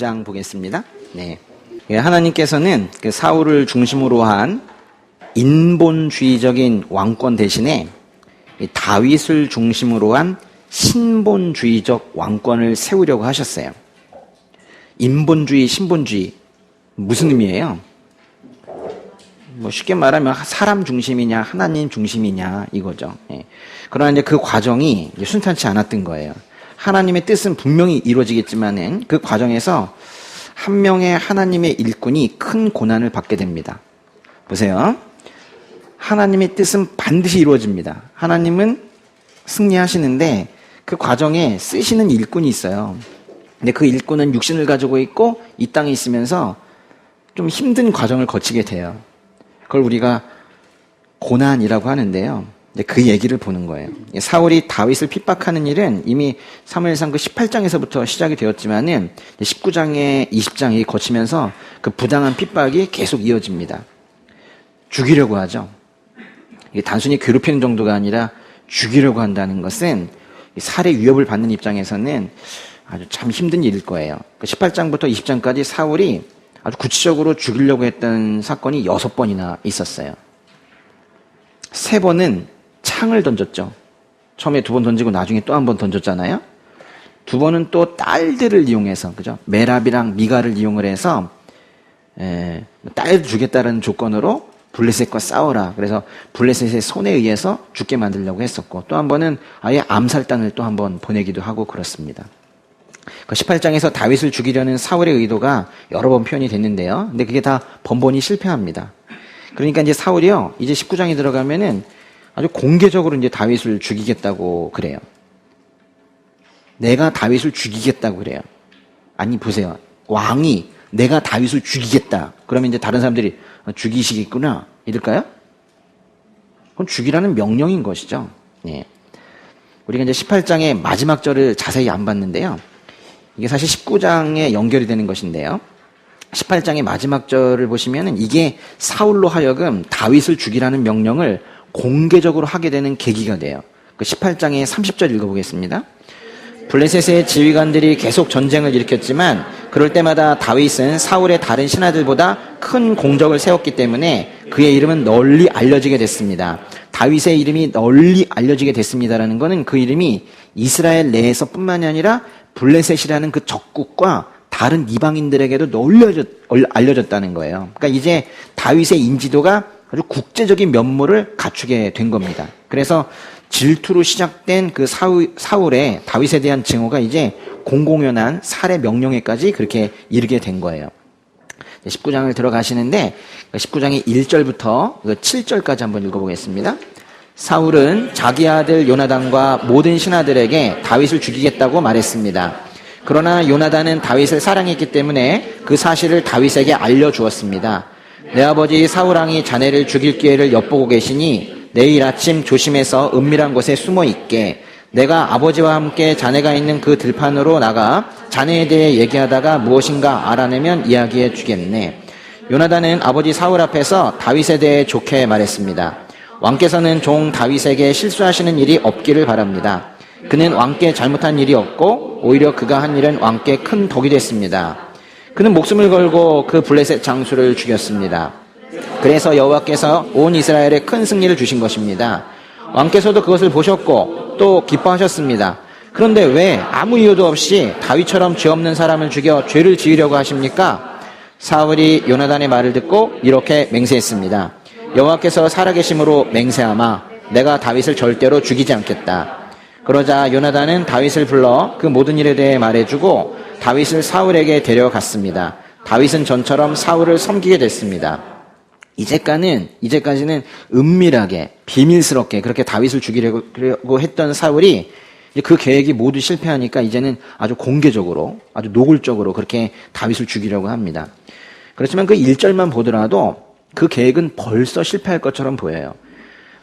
19장 보겠습니다. 네. 하나님께서는 그 사울을 중심으로 한 인본주의적인 왕권 대신에 다윗을 중심으로 한 신본주의적 왕권을 세우려고 하셨어요. 인본주의, 신본주의 무슨 의미예요? 쉽게 말하면 사람 중심이냐 하나님 중심이냐 이거죠. 그러나 이제 그 과정이 순탄치 않았던 거예요. 하나님의 뜻은 분명히 이루어지겠지만은 그 과정에서 한 명의 하나님의 일꾼이 큰 고난을 받게 됩니다. 보세요. 하나님의 뜻은 반드시 이루어집니다. 하나님은 승리하시는데 그 과정에 쓰시는 일꾼이 있어요. 근데 그 일꾼은 육신을 가지고 있고 이 땅에 있으면서 좀 힘든 과정을 거치게 돼요. 그걸 우리가 고난이라고 하는데요. 그 얘기를 보는 거예요. 사울이 다윗을 핍박하는 일은 이미 사무엘상 그 18장에서부터 시작이 되었지만은 19장에 20장이 거치면서 그 부당한 핍박이 계속 이어집니다. 죽이려고 하죠. 이게 단순히 괴롭히는 정도가 아니라 죽이려고 한다는 것은 살해 위협을 받는 입장에서는 아주 참 힘든 일일 거예요. 18장부터 20장까지 사울이 아주 구체적으로 죽이려고 했던 사건이 6번이나 있었어요. 3번은 창을 던졌죠. 처음에 2번 던지고 나중에 또 1번 던졌잖아요. 2번은 또 딸들을 이용해서, 그죠? 메랍이랑 미가를 이용을 해서, 딸을 주겠다는 조건으로 블레셋과 싸워라. 그래서 블레셋의 손에 의해서 죽게 만들려고 했었고, 또 1번은 아예 암살단을 또 1번 보내기도 하고 그렇습니다. 그 18장에서 다윗을 죽이려는 사울의 의도가 여러 번 표현이 됐는데요. 근데 그게 다 번번이 실패합니다. 그러니까 이제 사울이요, 이제 19장에 들어가면은 아주 공개적으로 이제 다윗을 죽이겠다고 그래요. 내가 다윗을 죽이겠다고 그래요. 아니, 보세요. 왕이 내가 다윗을 죽이겠다. 그러면 이제 다른 사람들이 죽이시겠구나. 이럴까요? 그건 죽이라는 명령인 것이죠. 예. 우리가 이제 18장의 마지막 절을 자세히 안 봤는데요. 이게 사실 19장에 연결이 되는 것인데요. 18장의 마지막 절을 보시면은 이게 사울로 하여금 다윗을 죽이라는 명령을 공개적으로 하게 되는 계기가 돼요. 그 18장의 30절 읽어보겠습니다. 블레셋의 지휘관들이 계속 전쟁을 일으켰지만 그럴 때마다 다윗은 사울의 다른 신하들보다 큰 공적을 세웠기 때문에 그의 이름은 널리 알려지게 됐습니다. 다윗의 이름이 널리 알려지게 됐습니다라는 것은 그 이름이 이스라엘 내에서 뿐만이 아니라 블레셋이라는 그 적국과 다른 이방인들에게도 널리 알려졌다는 거예요. 그러니까 이제 다윗의 인지도가 아주 국제적인 면모를 갖추게 된 겁니다. 그래서 질투로 시작된 그 사울의 다윗에 대한 증오가 이제 공공연한 살해 명령에까지 그렇게 이르게 된 거예요. 19장을 들어가시는데 19장의 1절부터 7절까지 한번 읽어보겠습니다. 사울은 자기 아들 요나단과 모든 신하들에게 다윗을 죽이겠다고 말했습니다. 그러나 요나단은 다윗을 사랑했기 때문에 그 사실을 다윗에게 알려주었습니다. 내 아버지 사울왕이 자네를 죽일 기회를 엿보고 계시니 내일 아침 조심해서 은밀한 곳에 숨어 있게. 내가 아버지와 함께 자네가 있는 그 들판으로 나가 자네에 대해 얘기하다가 무엇인가 알아내면 이야기해 주겠네. 요나단은 아버지 사울 앞에서 다윗에 대해 좋게 말했습니다. 왕께서는 종 다윗에게 실수하시는 일이 없기를 바랍니다. 그는 왕께 잘못한 일이 없고 오히려 그가 한 일은 왕께 큰 덕이 됐습니다. 그는 목숨을 걸고 그 블레셋 장수를 죽였습니다. 그래서 여호와께서 온 이스라엘에 큰 승리를 주신 것입니다. 왕께서도 그것을 보셨고 또 기뻐하셨습니다. 그런데 왜 아무 이유도 없이 다윗처럼 죄 없는 사람을 죽여 죄를 지으려고 하십니까? 사울이 요나단의 말을 듣고 이렇게 맹세했습니다. 여호와께서 살아계심으로 맹세하마 내가 다윗을 절대로 죽이지 않겠다. 그러자 요나단은 다윗을 불러 그 모든 일에 대해 말해주고 다윗을 사울에게 데려갔습니다. 다윗은 전처럼 사울을 섬기게 됐습니다. 이제까지는 은밀하게 비밀스럽게 그렇게 다윗을 죽이려고 했던 사울이 그 계획이 모두 실패하니까 이제는 아주 공개적으로 아주 노골적으로 그렇게 다윗을 죽이려고 합니다. 그렇지만 그 1절만 보더라도 그 계획은 벌써 실패할 것처럼 보여요.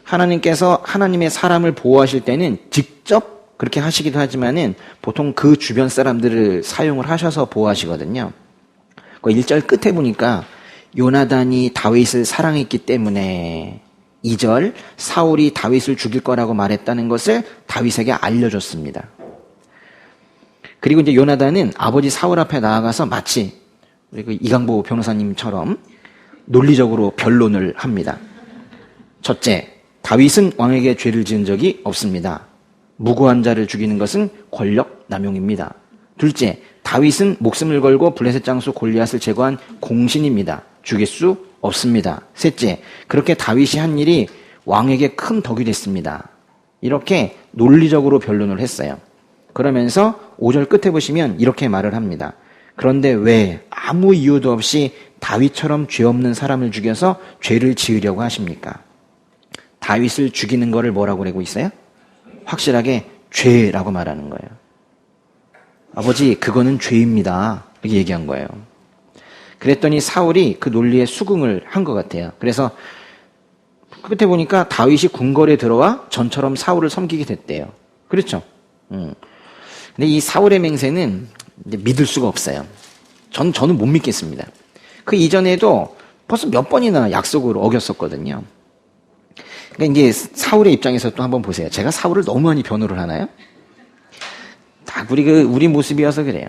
하나님께서 하나님의 사람을 보호하실 때는 직접 그렇게 하시기도 하지만은 보통 그 주변 사람들을 사용을 하셔서 보호하시거든요. 그 1절 끝에 보니까 요나단이 다윗을 사랑했기 때문에 2절 사울이 다윗을 죽일 거라고 말했다는 것을 다윗에게 알려줬습니다. 그리고 이제 요나단은 아버지 사울 앞에 나아가서 마치 우리 그 이강보 변호사님처럼 논리적으로 변론을 합니다. 첫째, 다윗은 왕에게 죄를 지은 적이 없습니다. 무고한 자를 죽이는 것은 권력 남용입니다. 둘째, 다윗은 목숨을 걸고 블레셋 장수 골리앗을 제거한 공신입니다. 죽일 수 없습니다. 셋째, 그렇게 다윗이 한 일이 왕에게 큰 덕이 됐습니다. 이렇게 논리적으로 변론을 했어요. 그러면서 5절 끝에 보시면 이렇게 말을 합니다. 그런데 왜 아무 이유도 없이 다윗처럼 죄 없는 사람을 죽여서 죄를 지으려고 하십니까? 다윗을 죽이는 거를 뭐라고 그러고 있어요? 확실하게 죄라고 말하는 거예요. 아버지, 그거는 죄입니다. 이렇게 얘기한 거예요. 그랬더니 사울이 그 논리에 수긍을 한 것 같아요. 그래서 끝에 보니까 다윗이 궁궐에 들어와 전처럼 사울을 섬기게 됐대요. 그렇죠? 근데 이 사울의 맹세는 이제 믿을 수가 없어요. 저는 못 믿겠습니다. 그 이전에도 벌써 몇 번이나 약속을 어겼었거든요. 그러니까 이제 사울의 입장에서 또 한번 보세요. 제가 사울을 너무 많이 변호를 하나요? 다 우리 모습이어서 그래요.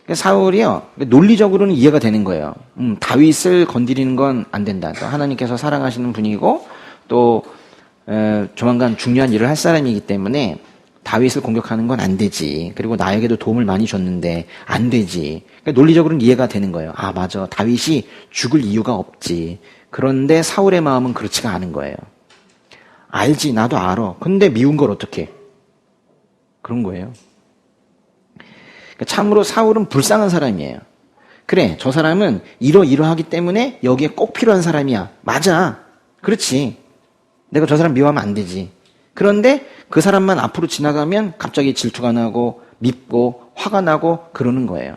그러니까 사울이요, 논리적으로는 이해가 되는 거예요. 다윗을 건드리는 건 안 된다. 또 하나님께서 사랑하시는 분이고, 또, 조만간 중요한 일을 할 사람이기 때문에 다윗을 공격하는 건 안 되지. 그리고 나에게도 도움을 많이 줬는데 안 되지. 그러니까 논리적으로는 이해가 되는 거예요. 아, 맞아. 다윗이 죽을 이유가 없지. 그런데 사울의 마음은 그렇지가 않은 거예요. 알지. 나도 알아. 근데 미운 걸 어떡해. 그런 거예요. 참으로 사울은 불쌍한 사람이에요. 그래, 저 사람은 이러이러하기 때문에 여기에 꼭 필요한 사람이야. 맞아. 그렇지. 내가 저 사람 미워하면 안 되지. 그런데 그 사람만 앞으로 지나가면 갑자기 질투가 나고 밉고 화가 나고 그러는 거예요.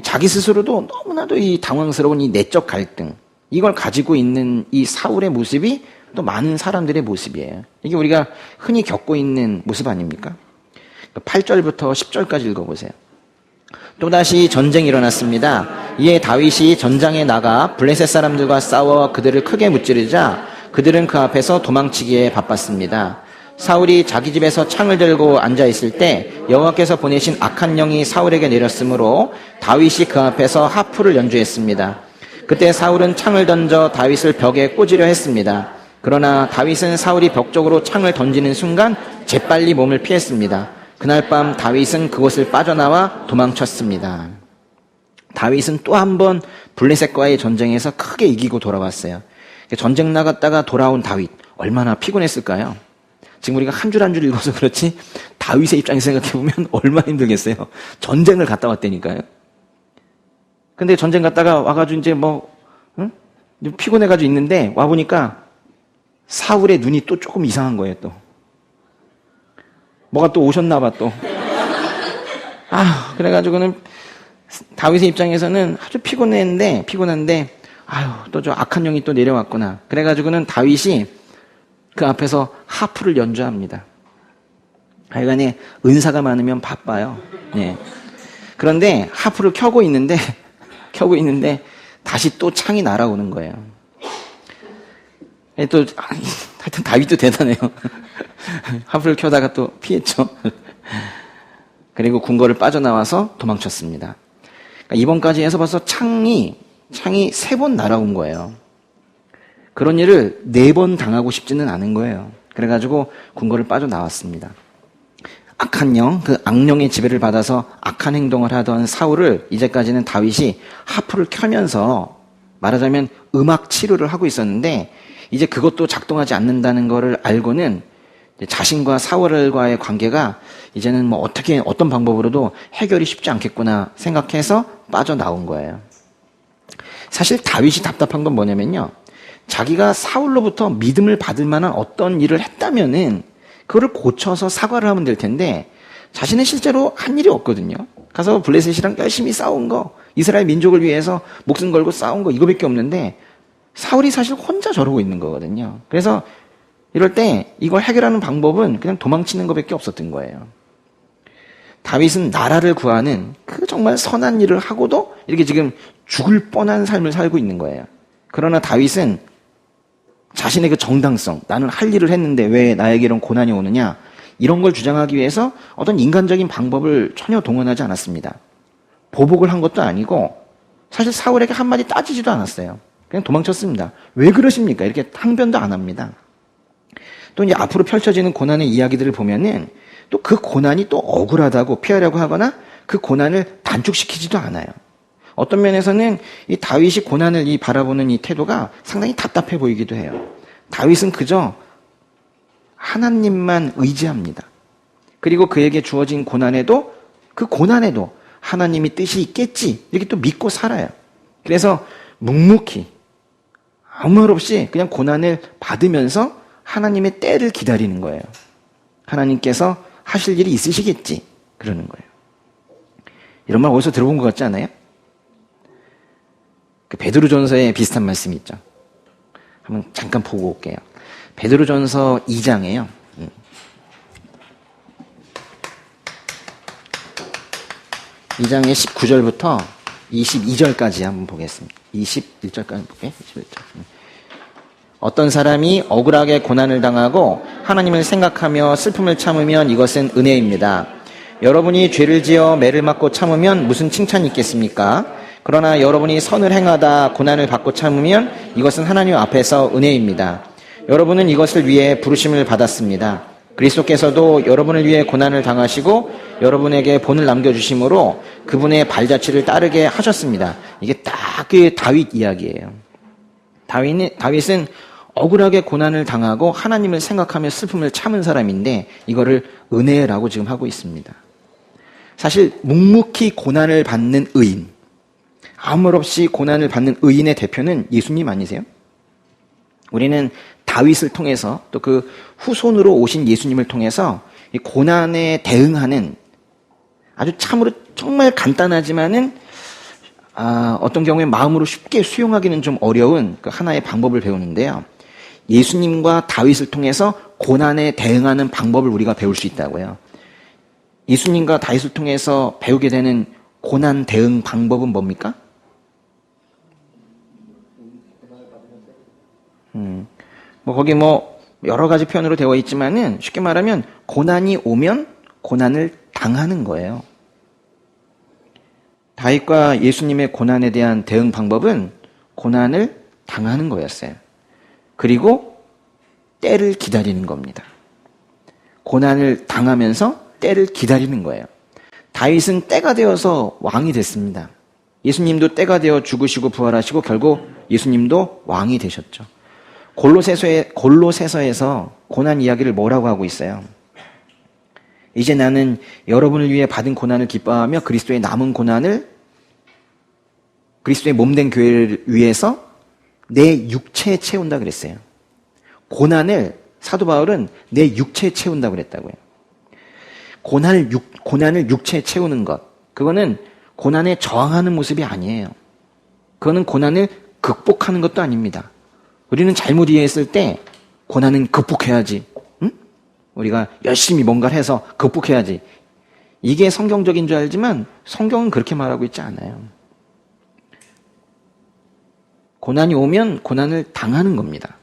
자기 스스로도 너무나도 이 당황스러운 이 내적 갈등, 이걸 가지고 있는 이 사울의 모습이 또 많은 사람들의 모습이에요. 이게 우리가 흔히 겪고 있는 모습 아닙니까? 8절부터 10절까지 읽어보세요. 또다시 전쟁이 일어났습니다. 이에 다윗이 전장에 나가 블레셋 사람들과 싸워 그들을 크게 무찌르자 그들은 그 앞에서 도망치기에 바빴습니다. 사울이 자기 집에서 창을 들고 앉아있을 때 여호와께서 보내신 악한 영이 사울에게 내렸으므로 다윗이 그 앞에서 하프를 연주했습니다. 그때 사울은 창을 던져 다윗을 벽에 꽂으려 했습니다. 그러나 다윗은 사울이 벽 쪽으로 창을 던지는 순간 재빨리 몸을 피했습니다. 그날 밤 다윗은 그곳을 빠져나와 도망쳤습니다. 다윗은 또 한 번 블레셋과의 전쟁에서 크게 이기고 돌아왔어요. 전쟁 나갔다가 돌아온 다윗, 얼마나 피곤했을까요? 지금 우리가 한 줄 한 줄 읽어서 그렇지 다윗의 입장에서 생각해보면 얼마나 힘들겠어요. 전쟁을 갔다 왔다니까요. 근데 전쟁 갔다가 와가지고 이제 피곤해가지고 있는데 와보니까 사울의 눈이 또 조금 이상한 거예요, 또. 뭐가 또 오셨나 봐, 또. 그래가지고는 다윗의 입장에서는 아주 피곤한데, 또 저 악한 영이 또 내려왔구나. 그래가지고는 다윗이 그 앞에서 하프를 연주합니다. 하여간에 은사가 많으면 바빠요. 네. 그런데 하프를 켜고 있는데 다시 또 창이 날아오는 거예요. 하여튼 다윗도 대단해요. 하프를 켜다가 또 피했죠. 그리고 궁궐을 빠져나와서 도망쳤습니다. 그러니까 이번까지 해서 벌써 창이 3번 날아온 거예요. 그런 일을 4번 당하고 싶지는 않은 거예요. 그래가지고 궁궐을 빠져나왔습니다. 악한 영, 그 악령의 지배를 받아서 악한 행동을 하던 사울을 이제까지는 다윗이 하프를 켜면서 말하자면 음악 치료를 하고 있었는데 이제 그것도 작동하지 않는다는 것을 알고는 자신과 사울과의 관계가 이제는 어떤 방법으로도 해결이 쉽지 않겠구나 생각해서 빠져나온 거예요. 사실 다윗이 답답한 건 뭐냐면요. 자기가 사울로부터 믿음을 받을 만한 어떤 일을 했다면은 그거를 고쳐서 사과를 하면 될 텐데 자신은 실제로 한 일이 없거든요. 가서 블레셋이랑 열심히 싸운 거, 이스라엘 민족을 위해서 목숨 걸고 싸운 거 이거밖에 없는데 사울이 사실 혼자 저러고 있는 거거든요. 그래서 이럴 때 이걸 해결하는 방법은 그냥 도망치는 것밖에 없었던 거예요. 다윗은 나라를 구하는 그 정말 선한 일을 하고도 이렇게 지금 죽을 뻔한 삶을 살고 있는 거예요. 그러나 다윗은 자신의 그 정당성, 나는 할 일을 했는데 왜 나에게 이런 고난이 오느냐, 이런 걸 주장하기 위해서 어떤 인간적인 방법을 전혀 동원하지 않았습니다. 보복을 한 것도 아니고 사실 사울에게 한마디 따지지도 않았어요. 그냥 도망쳤습니다. 왜 그러십니까? 이렇게 항변도 안 합니다. 또 이제 앞으로 펼쳐지는 고난의 이야기들을 보면은 또 그 고난이 또 억울하다고 피하려고 하거나 그 고난을 단축시키지도 않아요. 어떤 면에서는 이 다윗이 고난을 바라보는 이 태도가 상당히 답답해 보이기도 해요. 다윗은 그저 하나님만 의지합니다. 그리고 그에게 주어진 고난에도 그 고난에도 하나님이 뜻이 있겠지 이렇게 또 믿고 살아요. 그래서 묵묵히 아무 말 없이 그냥 고난을 받으면서 하나님의 때를 기다리는 거예요. 하나님께서 하실 일이 있으시겠지 그러는 거예요. 이런 말 어디서 들어본 것 같지 않아요? 그 베드로전서에 비슷한 말씀이 있죠. 한번 잠깐 보고 올게요. 베드로전서 2장에요. 2장의 19절부터 22절까지 한번 보겠습니다. 21절까지 볼게요. 21절. 어떤 사람이 억울하게 고난을 당하고 하나님을 생각하며 슬픔을 참으면 이것은 은혜입니다. 여러분이 죄를 지어 매를 맞고 참으면 무슨 칭찬이 있겠습니까? 그러나 여러분이 선을 행하다 고난을 받고 참으면 이것은 하나님 앞에서 은혜입니다. 여러분은 이것을 위해 부르심을 받았습니다. 그리스도께서도 여러분을 위해 고난을 당하시고 여러분에게 본을 남겨주심으로 그분의 발자취를 따르게 하셨습니다. 이게 딱 그 다윗 이야기예요. 다윗은 억울하게 고난을 당하고 하나님을 생각하며 슬픔을 참은 사람인데 이거를 은혜라고 지금 하고 있습니다. 사실 묵묵히 고난을 받는 의인, 아무 말 없이 고난을 받는 의인의 대표는 예수님 아니세요? 우리는 다윗을 통해서 또 그 후손으로 오신 예수님을 통해서 이 고난에 대응하는 아주 참으로 정말 간단하지만은 어떤 경우에 마음으로 쉽게 수용하기는 좀 어려운 그 하나의 방법을 배우는데요. 예수님과 다윗을 통해서 고난에 대응하는 방법을 우리가 배울 수 있다고요. 예수님과 다윗을 통해서 배우게 되는 고난 대응 방법은 뭡니까? 거기 여러 가지 표현으로 되어 있지만은 쉽게 말하면 고난이 오면 고난을 당하는 거예요. 다윗과 예수님의 고난에 대한 대응 방법은 고난을 당하는 거였어요. 그리고 때를 기다리는 겁니다. 고난을 당하면서 때를 기다리는 거예요. 다윗은 때가 되어서 왕이 됐습니다. 예수님도 때가 되어 죽으시고 부활하시고 결국 예수님도 왕이 되셨죠. 골로새서에서 고난 이야기를 뭐라고 하고 있어요? 이제 나는 여러분을 위해 받은 고난을 기뻐하며 그리스도의 남은 고난을 그리스도의 몸된 교회를 위해서 내 육체에 채운다 그랬어요. 고난을 사도 바울은 내 육체에 채운다 그랬다고요. 고난을 육체에 채우는 것, 그거는 고난에 저항하는 모습이 아니에요. 그거는 고난을 극복하는 것도 아닙니다. 우리는 잘못 이해했을 때 고난은 극복해야지. 응? 우리가 열심히 뭔가를 해서 극복해야지. 이게 성경적인 줄 알지만 성경은 그렇게 말하고 있지 않아요. 고난이 오면 고난을 당하는 겁니다.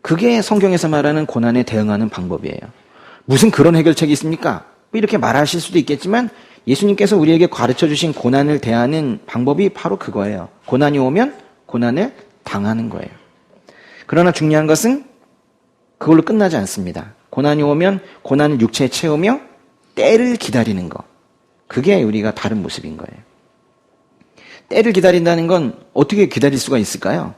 그게 성경에서 말하는 고난에 대응하는 방법이에요. 무슨 그런 해결책이 있습니까? 이렇게 말하실 수도 있겠지만 예수님께서 우리에게 가르쳐주신 고난을 대하는 방법이 바로 그거예요. 고난이 오면 고난을 당하는 거예요. 그러나 중요한 것은 그걸로 끝나지 않습니다. 고난이 오면 고난을 육체에 채우며 때를 기다리는 것. 그게 우리가 다른 모습인 거예요. 때를 기다린다는 건 어떻게 기다릴 수가 있을까요?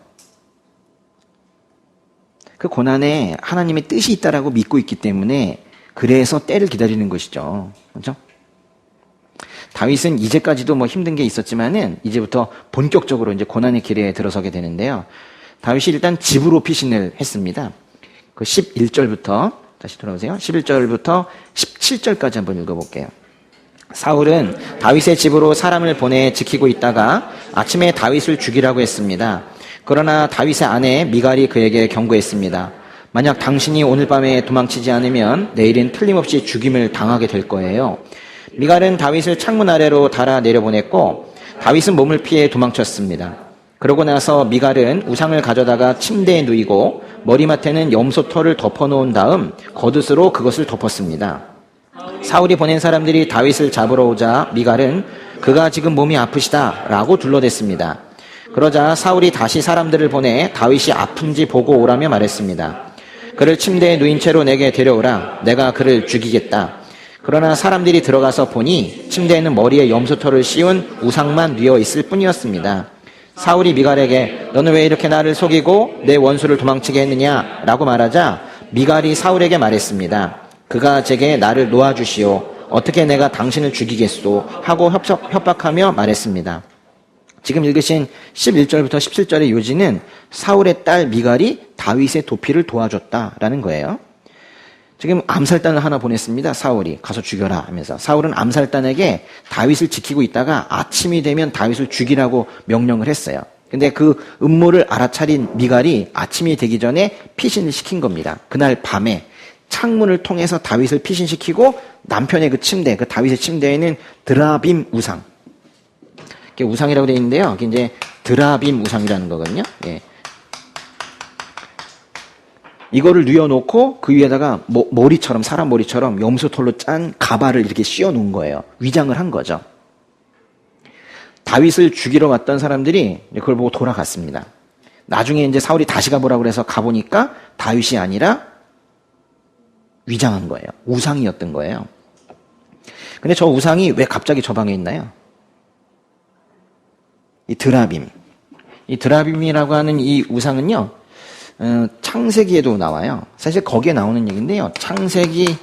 그 고난에 하나님의 뜻이 있다라고 믿고 있기 때문에 그래서 때를 기다리는 것이죠. 그렇죠? 다윗은 이제까지도 힘든 게 있었지만은 이제부터 본격적으로 이제 고난의 길에 들어서게 되는데요. 다윗이 일단 집으로 피신을 했습니다. 그 11절부터 다시 돌아오세요. 11절부터 17절까지 한번 읽어볼게요. 사울은 다윗의 집으로 사람을 보내 지키고 있다가 아침에 다윗을 죽이라고 했습니다. 그러나 다윗의 아내 미갈이 그에게 경고했습니다. 만약 당신이 오늘 밤에 도망치지 않으면 내일은 틀림없이 죽임을 당하게 될 거예요. 미갈은 다윗을 창문 아래로 달아 내려보냈고 다윗은 몸을 피해 도망쳤습니다. 그러고 나서 미갈은 우상을 가져다가 침대에 누이고 머리맡에는 염소털을 덮어놓은 다음 겉옷으로 그것을 덮었습니다. 사울이 보낸 사람들이 다윗을 잡으러 오자 미갈은 그가 지금 몸이 아프시다 라고 둘러댔습니다. 그러자 사울이 다시 사람들을 보내 다윗이 아픈지 보고 오라며 말했습니다. 그를 침대에 누인 채로 내게 데려오라. 내가 그를 죽이겠다. 그러나 사람들이 들어가서 보니 침대에는 머리에 염소털을 씌운 우상만 뉘어 있을 뿐이었습니다. 사울이 미갈에게 너는 왜 이렇게 나를 속이고 내 원수를 도망치게 했느냐 라고 말하자 미갈이 사울에게 말했습니다. 그가 제게 나를 놓아주시오. 어떻게 내가 당신을 죽이겠소 하고 협박하며 말했습니다. 지금 읽으신 11절부터 17절의 요지는 사울의 딸 미갈이 다윗의 도피를 도와줬다라는 거예요. 지금 암살단을 하나 보냈습니다. 사울이 가서 죽여라 하면서 사울은 암살단에게 다윗을 지키고 있다가 아침이 되면 다윗을 죽이라고 명령을 했어요. 근데 그 음모를 알아차린 미갈이 아침이 되기 전에 피신을 시킨 겁니다. 그날 밤에 창문을 통해서 다윗을 피신시키고 남편의 그 침대, 그 다윗의 침대에는 드라빔 우상, 이게 우상이라고 되어 있는데요. 이게 이제 드라빔 우상이라는 거거든요. 예. 이거를 뉘어놓고 그 위에다가 머리처럼 사람 머리처럼 염소털로 짠 가발을 이렇게 씌워 놓은 거예요. 위장을 한 거죠. 다윗을 죽이러 왔던 사람들이 그걸 보고 돌아갔습니다. 나중에 이제 사울이 다시 가보라고 해서 가보니까 다윗이 아니라 위장한 거예요. 우상이었던 거예요. 근데 저 우상이 왜 갑자기 저 방에 있나요? 이 드라빔. 이 드라빔이라고 하는 이 우상은요, 창세기에도 나와요. 사실 거기에 나오는 얘기인데요. 창세기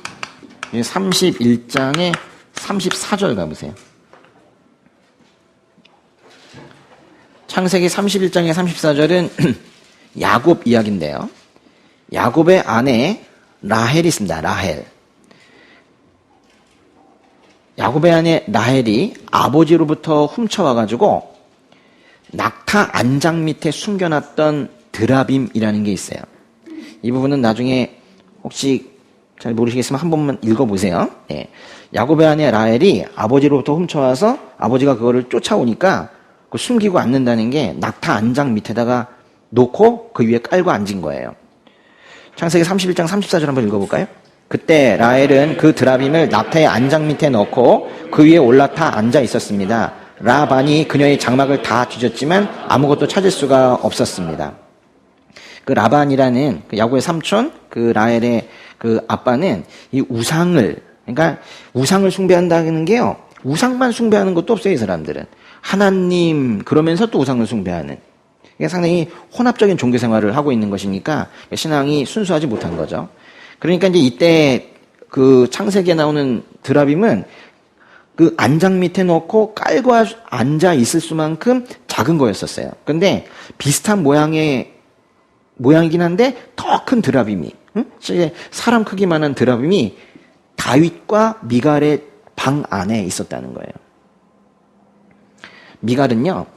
31장의 34절 가보세요. 창세기 31장의 34절은 야곱 이야기인데요. 야곱의 아내 라헬이 있습니다. 라헬. 야곱의 아내 라헬이 아버지로부터 훔쳐와가지고 낙타 안장 밑에 숨겨놨던 드라빔이라는 게 있어요. 이 부분은 나중에 혹시 잘 모르시겠으면 한 번만 읽어보세요. 예. 야곱의 아내 라헬이 아버지로부터 훔쳐와서 아버지가 그거를 쫓아오니까 그 숨기고 앉는다는 게 낙타 안장 밑에다가 놓고 그 위에 깔고 앉은 거예요. 창세기 31장 34절 한번 읽어볼까요? 그때 라헬은 그 드라빔을 낙타의 안장 밑에 넣고 그 위에 올라타 앉아 있었습니다. 라반이 그녀의 장막을 다 뒤졌지만 아무것도 찾을 수가 없었습니다. 그 라반이라는 그 야곱의 삼촌, 그 라헬의 그 아빠는 이 우상을, 그러니까 우상을 숭배한다는 게요, 우상만 숭배하는 것도 없어요, 이 사람들은. 하나님, 그러면서 또 우상을 숭배하는. 이게 상당히 혼합적인 종교 생활을 하고 있는 것이니까 신앙이 순수하지 못한 거죠. 그러니까 이제 이때 그 창세기에 나오는 드라빔은 그 안장 밑에 넣고 깔고 앉아 있을 수만큼 작은 거였었어요. 근데 비슷한 모양이긴 한데 더 큰 드라빔이, 사람 크기만한 드라빔이 다윗과 미갈의 방 안에 있었다는 거예요. 미갈은요,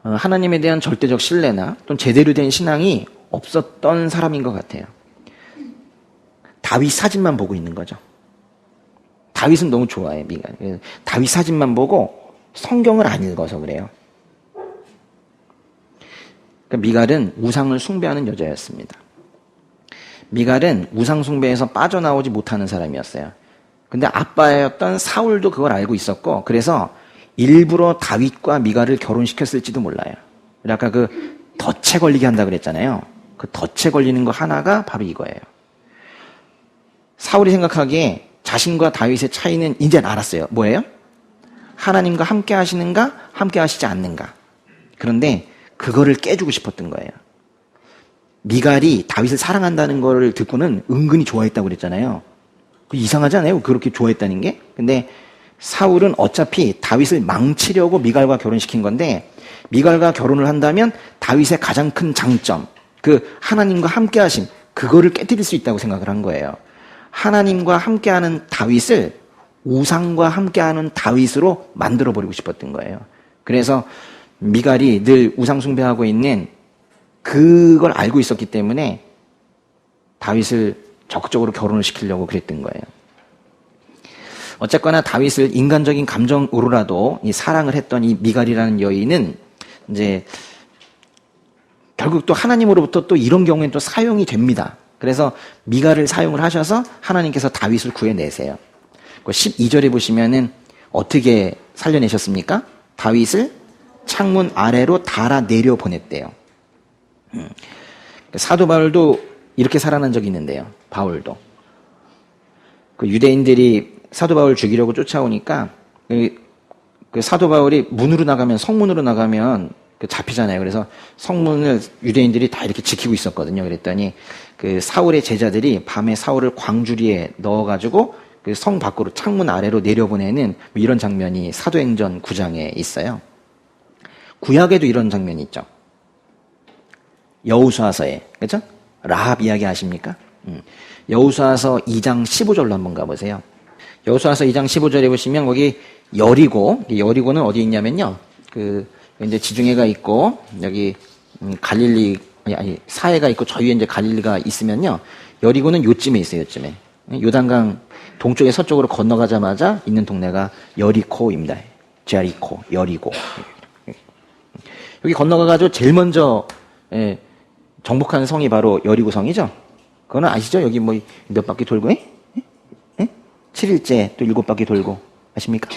하나님에 대한 절대적 신뢰나 또는 제대로 된 신앙이 없었던 사람인 것 같아요. 다윗 사진만 보고 있는 거죠. 다윗은 너무 좋아해, 미갈. 다윗 사진만 보고 성경을 안 읽어서 그래요. 그러니까 미갈은 우상을 숭배하는 여자였습니다. 미갈은 우상 숭배에서 빠져나오지 못하는 사람이었어요. 근데 아빠였던 사울도 그걸 알고 있었고, 그래서 일부러 다윗과 미갈을 결혼시켰을지도 몰라요. 아까 그 덫에 걸리게 한다 그랬잖아요. 그 덫에 걸리는 거 하나가 바로 이거예요. 사울이 생각하기에 자신과 다윗의 차이는 이젠 알았어요. 뭐예요? 하나님과 함께 하시는가, 함께 하시지 않는가. 그런데 그거를 깨주고 싶었던 거예요. 미갈이 다윗을 사랑한다는 걸 듣고는 은근히 좋아했다고 그랬잖아요. 이상하지 않아요? 그렇게 좋아했다는 게? 근데 사울은 어차피 다윗을 망치려고 미갈과 결혼시킨 건데, 미갈과 결혼을 한다면 다윗의 가장 큰 장점, 그 하나님과 함께 하심, 그거를 깨뜨릴 수 있다고 생각을 한 거예요. 하나님과 함께하는 다윗을 우상과 함께하는 다윗으로 만들어버리고 싶었던 거예요. 그래서 미갈이 늘 우상 숭배하고 있는 그걸 알고 있었기 때문에 다윗을 적극적으로 결혼을 시키려고 그랬던 거예요. 어쨌거나 다윗을 인간적인 감정으로라도 이 사랑을 했던 이 미갈이라는 여인은 이제 결국 또 하나님으로부터 또 이런 경우에는 또 사용이 됩니다. 그래서 미가를 사용을 하셔서 하나님께서 다윗을 구해내세요. 12절에 보시면은 어떻게 살려내셨습니까? 다윗을 창문 아래로 달아 내려 보냈대요. 사도 바울도 이렇게 살아난 적이 있는데요. 바울도. 그 유대인들이 사도 바울 죽이려고 쫓아오니까 그 사도 바울이 문으로 나가면 성문으로 나가면 잡히잖아요. 그래서 성문을 유대인들이 다 이렇게 지키고 있었거든요. 그랬더니 그 사울의 제자들이 밤에 사울을 광주리에 넣어가지고 그 성 밖으로 창문 아래로 내려보내는 이런 장면이 사도행전 9장에 있어요. 구약에도 이런 장면이 있죠. 여호수아서에, 그렇죠? 라합 이야기 아십니까? 여호수아서 2장 15절로 한번 가보세요. 여호수아서 2장 15절에 보시면 거기 여리고는 어디 있냐면요. 그 이제 지중해가 있고 여기 갈릴리 아니 사해가 있고 저 위에 이제 갈릴리가 있으면요. 여리고는 요쯤에 있어요. 요쯤에. 요단강 동쪽에 서쪽으로 건너가자마자 있는 동네가 여리코입니다. 제리코, 여리고. 여기 건너가가지고 제일 먼저 정복한 성이 바로 여리고 성이죠. 그거는 아시죠? 여기 뭐 몇 바퀴 돌고 7일째 또 7바퀴 돌고 아십니까?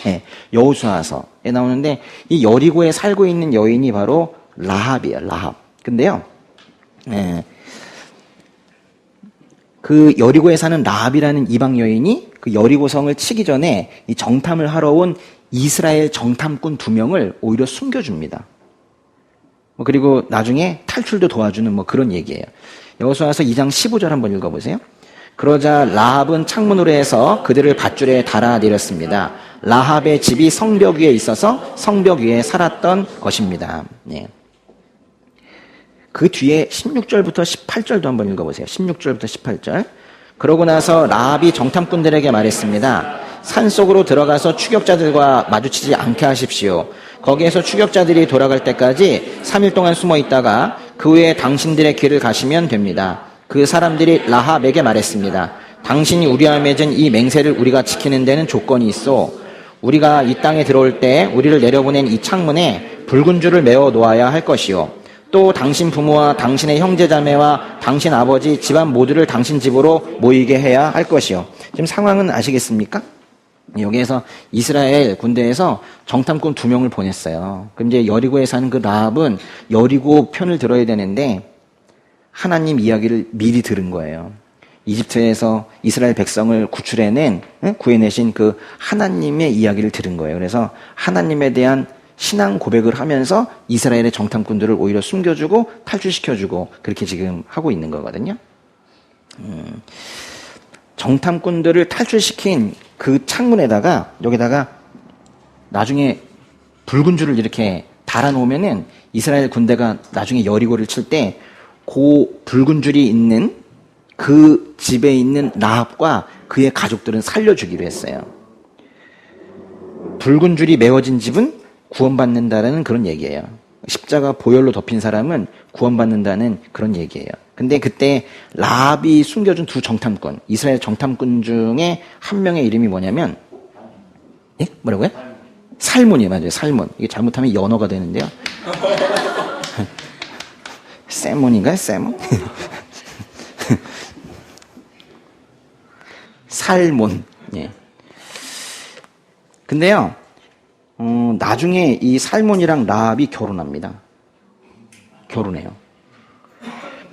여호수아서에 나오는데 이 여리고에 살고 있는 여인이 바로 라합이에요. 라합. 근데요. 그 여리고에 사는 라합이라는 이방 여인이 그 여리고 성을 치기 전에 이 정탐을 하러 온 이스라엘 정탐꾼 2명을 오히려 숨겨줍니다. 그리고 나중에 탈출도 도와주는 그런 얘기예요. 여호수아서 2장 15절 한번 읽어보세요. 그러자 라합은 창문으로 해서 그들을 밧줄에 달아 내렸습니다. 라합의 집이 성벽 위에 있어서 성벽 위에 살았던 것입니다. 네. 그 뒤에 16절부터 18절도 한번 읽어보세요. 16절부터 18절. 그러고 나서 라합이 정탐꾼들에게 말했습니다. 산속으로 들어가서 추격자들과 마주치지 않게 하십시오. 거기에서 추격자들이 돌아갈 때까지 3일 동안 숨어 있다가 그 후에 당신들의 길을 가시면 됩니다. 그 사람들이 라합에게 말했습니다. 당신이 우리와 맺은 이 맹세를 우리가 지키는 데는 조건이 있어. 우리가 이 땅에 들어올 때 우리를 내려보낸 이 창문에 붉은 줄을 메어 놓아야 할 것이요. 또 당신 부모와 당신의 형제자매와 당신 아버지 집안 모두를 당신 집으로 모이게 해야 할 것이요. 지금 상황은 아시겠습니까? 여기에서 이스라엘 군대에서 정탐꾼 2명을 보냈어요. 그럼 이제 여리고에 사는 그 라합은 여리고 편을 들어야 되는데 하나님 이야기를 미리 들은 거예요. 이집트에서 이스라엘 백성을 구해내신 그 하나님의 이야기를 들은 거예요. 그래서 하나님에 대한 신앙 고백을 하면서 이스라엘의 정탐꾼들을 오히려 숨겨주고 탈출시켜주고 그렇게 지금 하고 있는 거거든요. 정탐꾼들을 탈출시킨 그 창문에다가 여기다가 나중에 붉은 줄을 이렇게 달아놓으면은 이스라엘 군대가 나중에 여리고를 칠 때 그 붉은 줄이 있는 그 집에 있는 라합과 그의 가족들은 살려주기로 했어요. 붉은 줄이 메워진 집은 구원받는다라는 그런 얘기예요. 십자가 보혈로 덮인 사람은 구원받는다는 그런 얘기예요. 근데 그때 라합이 숨겨준 2 정탐꾼, 이스라엘 정탐꾼 중에 한 명의 이름이 뭐냐면, 예? 뭐라고요? 살몬이에요. 맞아요. 살몬. 이게 잘못하면 연어가 되는데요. 세몬인가요? 세몬? 살몬. 예. 근데요, 나중에 이 살몬이랑 라합이 결혼합니다. 결혼해요.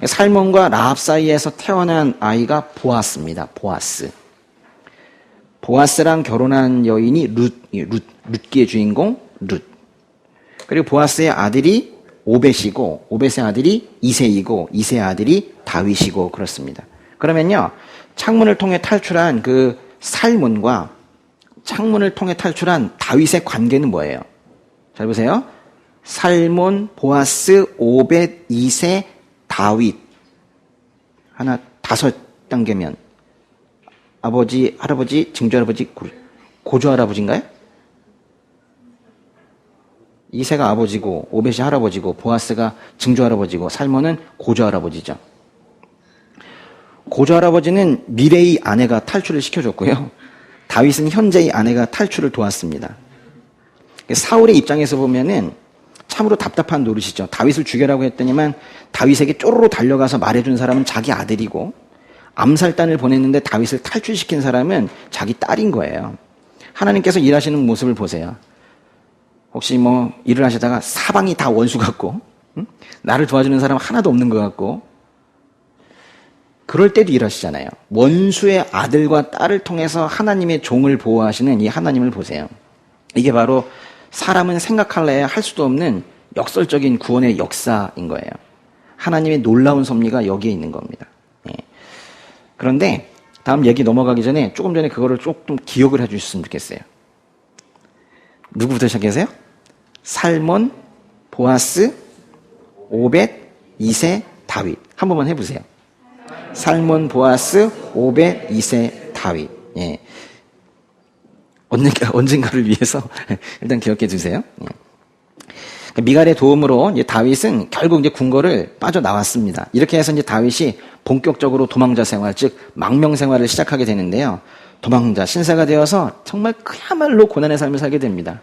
살몬과 라합 사이에서 태어난 아이가 보아스입니다. 보아스. 보아스랑 결혼한 여인이 룻기의 주인공 룻. 그리고 보아스의 아들이 오벳이고 오벳의 아들이 이새이고 이새의 아들이 다윗이고 그렇습니다. 그러면요. 창문을 통해 탈출한 그 살몬과 창문을 통해 탈출한 다윗의 관계는 뭐예요? 잘 보세요. 살몬, 보아스, 오벳, 이새, 다윗. 하나 5단계면 아버지, 할아버지, 증조할아버지, 고조할아버지인가요? 이새가 아버지고 오벳이 할아버지고 보아스가 증조할아버지고 살몬은 고조할아버지죠. 고조할아버지는 미래의 아내가 탈출을 시켜줬고요. 다윗은 현재의 아내가 탈출을 도왔습니다. 사울의 입장에서 보면은 참으로 답답한 노릇이죠. 다윗을 죽여라고 했더니만 다윗에게 쪼로로 달려가서 말해준 사람은 자기 아들이고 암살단을 보냈는데 다윗을 탈출시킨 사람은 자기 딸인 거예요. 하나님께서 일하시는 모습을 보세요. 혹시 뭐 일을 하시다가 사방이 다 원수 같고 나를 도와주는 사람 하나도 없는 것 같고 그럴 때도 일하시잖아요. 원수의 아들과 딸을 통해서 하나님의 종을 보호하시는 이 하나님을 보세요. 이게 바로 사람은 생각할래야 할 수도 없는 역설적인 구원의 역사인 거예요. 하나님의 놀라운 섭리가 여기에 있는 겁니다. 예. 그런데 다음 얘기 넘어가기 전에 조금 전에 그거를 조금 기억을 해주셨으면 좋겠어요. 누구부터 시작하세요? 살몬, 보아스, 오벳, 이세, 다윗. 한 번만 해보세요. 살몬, 보아스, 오벳, 이세, 다윗. 예. 언젠가를 위해서 일단 기억해 주세요. 예. 미갈의 도움으로 이제 다윗은 결국 이제 궁궐을 빠져나왔습니다. 이렇게 해서 이제 다윗이 본격적으로 도망자 생활, 즉 망명 생활을 시작하게 되는데요. 도망자, 신사가 되어서 정말 그야말로 고난의 삶을 살게 됩니다.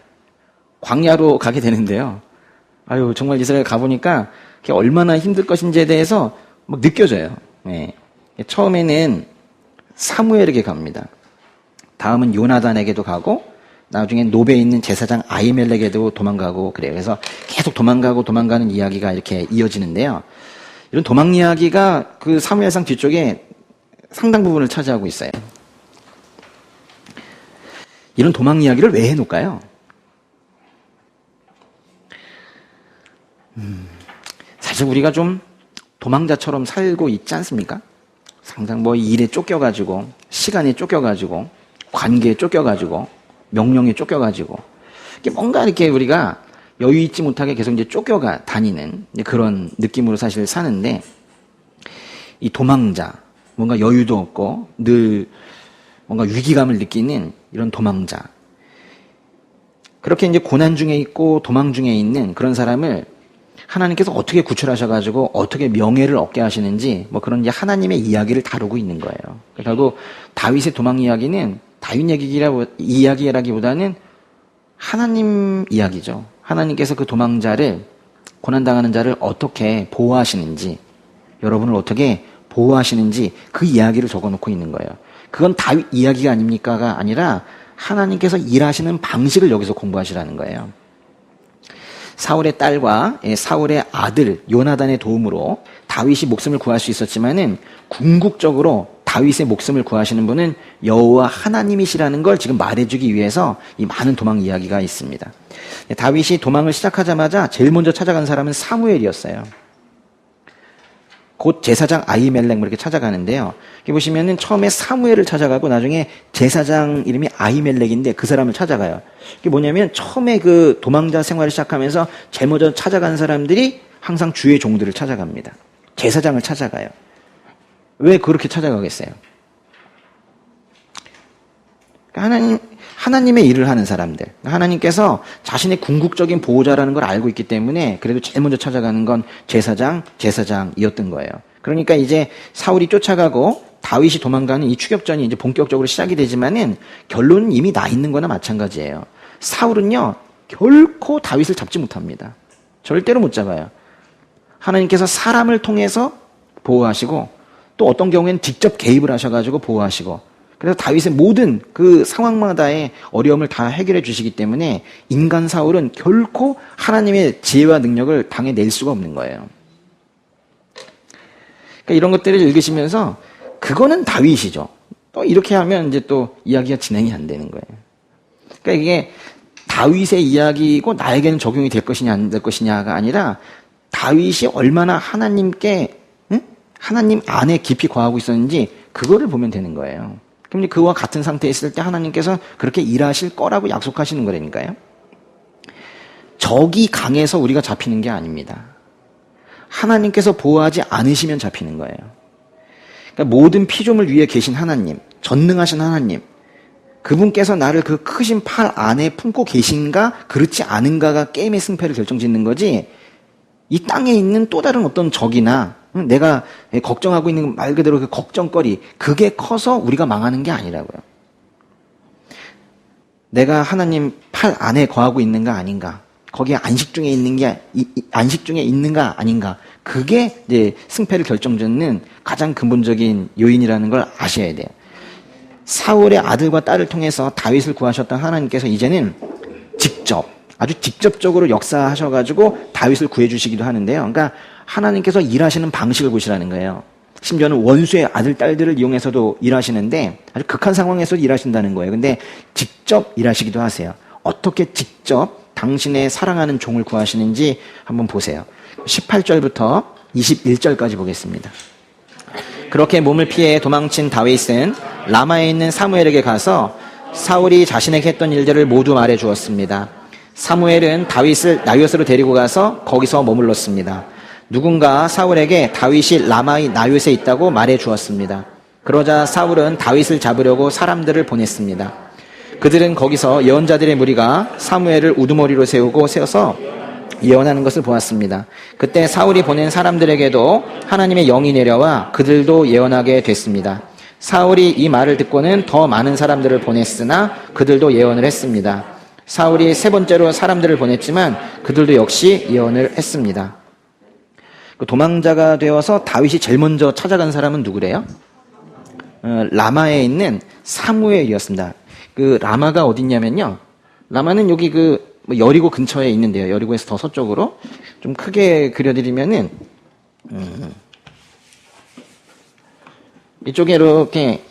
광야로 가게 되는데요. 아유, 정말 이스라엘 가보니까 그게 얼마나 힘들 것인지에 대해서 막 느껴져요. 예. 처음에는 사무엘에게 갑니다. 다음은 요나단에게도 가고 나중에 노베에 있는 제사장 아히멜렉에게도 도망가고 그래요. 그래서 계속 도망가는 이야기가 이렇게 이어지는데요. 이런 도망 이야기가 그 사무엘상 뒤쪽에 상당 부분을 차지하고 있어요. 이런 도망 이야기를 왜 해놓을까요? 사실 우리가 좀 도망자처럼 살고 있지 않습니까? 상당 뭐 일에 쫓겨가지고, 시간에 쫓겨가지고, 관계에 쫓겨가지고, 명령에 쫓겨가지고, 뭔가 이렇게 우리가 여유 있지 못하게 계속 이제 쫓겨가 다니는 그런 느낌으로 사실 사는데, 이 도망자, 뭔가 여유도 없고, 늘 뭔가 위기감을 느끼는 이런 도망자. 그렇게 이제 고난 중에 있고 도망 중에 있는 그런 사람을 하나님께서 어떻게 구출하셔가지고 어떻게 명예를 얻게 하시는지 뭐 그런 이제 하나님의 이야기를 다루고 있는 거예요. 결국 다윗의 도망 이야기는 다윗 이야기라기보다는 하나님 이야기죠. 하나님께서 그 도망자를 고난당하는 자를 어떻게 보호하시는지 여러분을 어떻게 보호하시는지 그 이야기를 적어놓고 있는 거예요. 그건 다윗 이야기가 아닙니까가 아니라 하나님께서 일하시는 방식을 여기서 공부하시라는 거예요. 사울의 딸과 사울의 아들 요나단의 도움으로 다윗이 목숨을 구할 수 있었지만은 궁극적으로 다윗의 목숨을 구하시는 분은 여호와 하나님이시라는 걸 지금 말해주기 위해서 이 많은 도망 이야기가 있습니다. 다윗이 도망을 시작하자마자 제일 먼저 찾아간 사람은 사무엘이었어요. 곧 제사장 아히멜렉 이렇게 찾아가는데요. 여기 보시면은 처음에 사무엘을 찾아가고 나중에 제사장 이름이 아히멜렉인데 그 사람을 찾아가요. 이게 뭐냐면 처음에 그 도망자 생활을 시작하면서 제일 먼저 찾아간 사람들이 항상 주의 종들을 찾아갑니다. 제사장을 찾아가요. 왜 그렇게 찾아가겠어요? 하나님의 일을 하는 사람들. 하나님께서 자신의 궁극적인 보호자라는 걸 알고 있기 때문에 그래도 제일 먼저 찾아가는 건 제사장이었던 거예요. 그러니까 이제 사울이 쫓아가고 다윗이 도망가는 이 추격전이 이제 본격적으로 시작이 되지만은 결론은 이미 나 있는 거나 마찬가지예요. 사울은요, 결코 다윗을 잡지 못합니다. 절대로 못 잡아요. 하나님께서 사람을 통해서 보호하시고 또 어떤 경우에는 직접 개입을 하셔가지고 보호하시고 그래서 다윗의 모든 그 상황마다의 어려움을 다 해결해 주시기 때문에 인간 사울은 결코 하나님의 지혜와 능력을 당해낼 수가 없는 거예요. 그러니까 이런 것들을 읽으시면서 그거는 다윗이죠. 또 이렇게 하면 이제 또 이야기가 진행이 안 되는 거예요. 그러니까 이게 다윗의 이야기고 나에게는 적용이 될 것이냐 안 될 것이냐가 아니라 다윗이 얼마나 하나님께 하나님 안에 깊이 거하고 있었는지 그거를 보면 되는 거예요. 그럼 그와 같은 상태에 있을 때 하나님께서 그렇게 일하실 거라고 약속하시는 거라니까요. 적이 강해서 우리가 잡히는 게 아닙니다. 하나님께서 보호하지 않으시면 잡히는 거예요. 그러니까 모든 피조물 위에 계신 하나님, 전능하신 하나님, 그분께서 나를 그 크신 팔 안에 품고 계신가 그렇지 않은가가 게임의 승패를 결정짓는 거지 이 땅에 있는 또 다른 어떤 적이나 내가 걱정하고 있는 말 그대로 그 걱정거리 그게 커서 우리가 망하는 게 아니라고요. 내가 하나님 팔 안에 거하고 있는가 아닌가 거기에 안식 중에 있는 게 안식 중에 있는가 아닌가, 그게 이제 승패를 결정짓는 가장 근본적인 요인이라는 걸 아셔야 돼요. 사울의 아들과 딸을 통해서 다윗을 구하셨던 하나님께서 이제는 아주 직접적으로 역사하셔가지고 다윗을 구해주시기도 하는데요. 그러니까 하나님께서 일하시는 방식을 보시라는 거예요. 심지어는 원수의 아들, 딸들을 이용해서도 일하시는데 아주 극한 상황에서 일하신다는 거예요. 근데 직접 일하시기도 하세요. 어떻게 직접 당신의 사랑하는 종을 구하시는지 한번 보세요. 18절부터 21절까지 보겠습니다. 그렇게 몸을 피해 도망친 다윗은 라마에 있는 사무엘에게 가서 사울이 자신에게 했던 일들을 모두 말해 주었습니다. 사무엘은 다윗을 나요스로 데리고 가서 거기서 머물렀습니다. 누군가 사울에게 다윗이 라마의 나요스에 있다고 말해 주었습니다. 그러자 사울은 다윗을 잡으려고 사람들을 보냈습니다. 그들은 거기서 예언자들의 무리가 사무엘을 우두머리로 세워서 예언하는 것을 보았습니다. 그때 사울이 보낸 사람들에게도 하나님의 영이 내려와 그들도 예언하게 됐습니다. 사울이 이 말을 듣고는 더 많은 사람들을 보냈으나 그들도 예언을 했습니다. 사울이 세 번째로 사람들을 보냈지만 그들도 역시 예언을 했습니다. 도망자가 되어서 다윗이 제일 먼저 찾아간 사람은 누구래요? 라마에 있는 사무엘이었습니다. 그 라마가 어딨냐면요, 라마는 여기 여리고 근처에 있는데요. 여리고에서 더 서쪽으로 좀 크게 그려드리면은 이쪽에 이렇게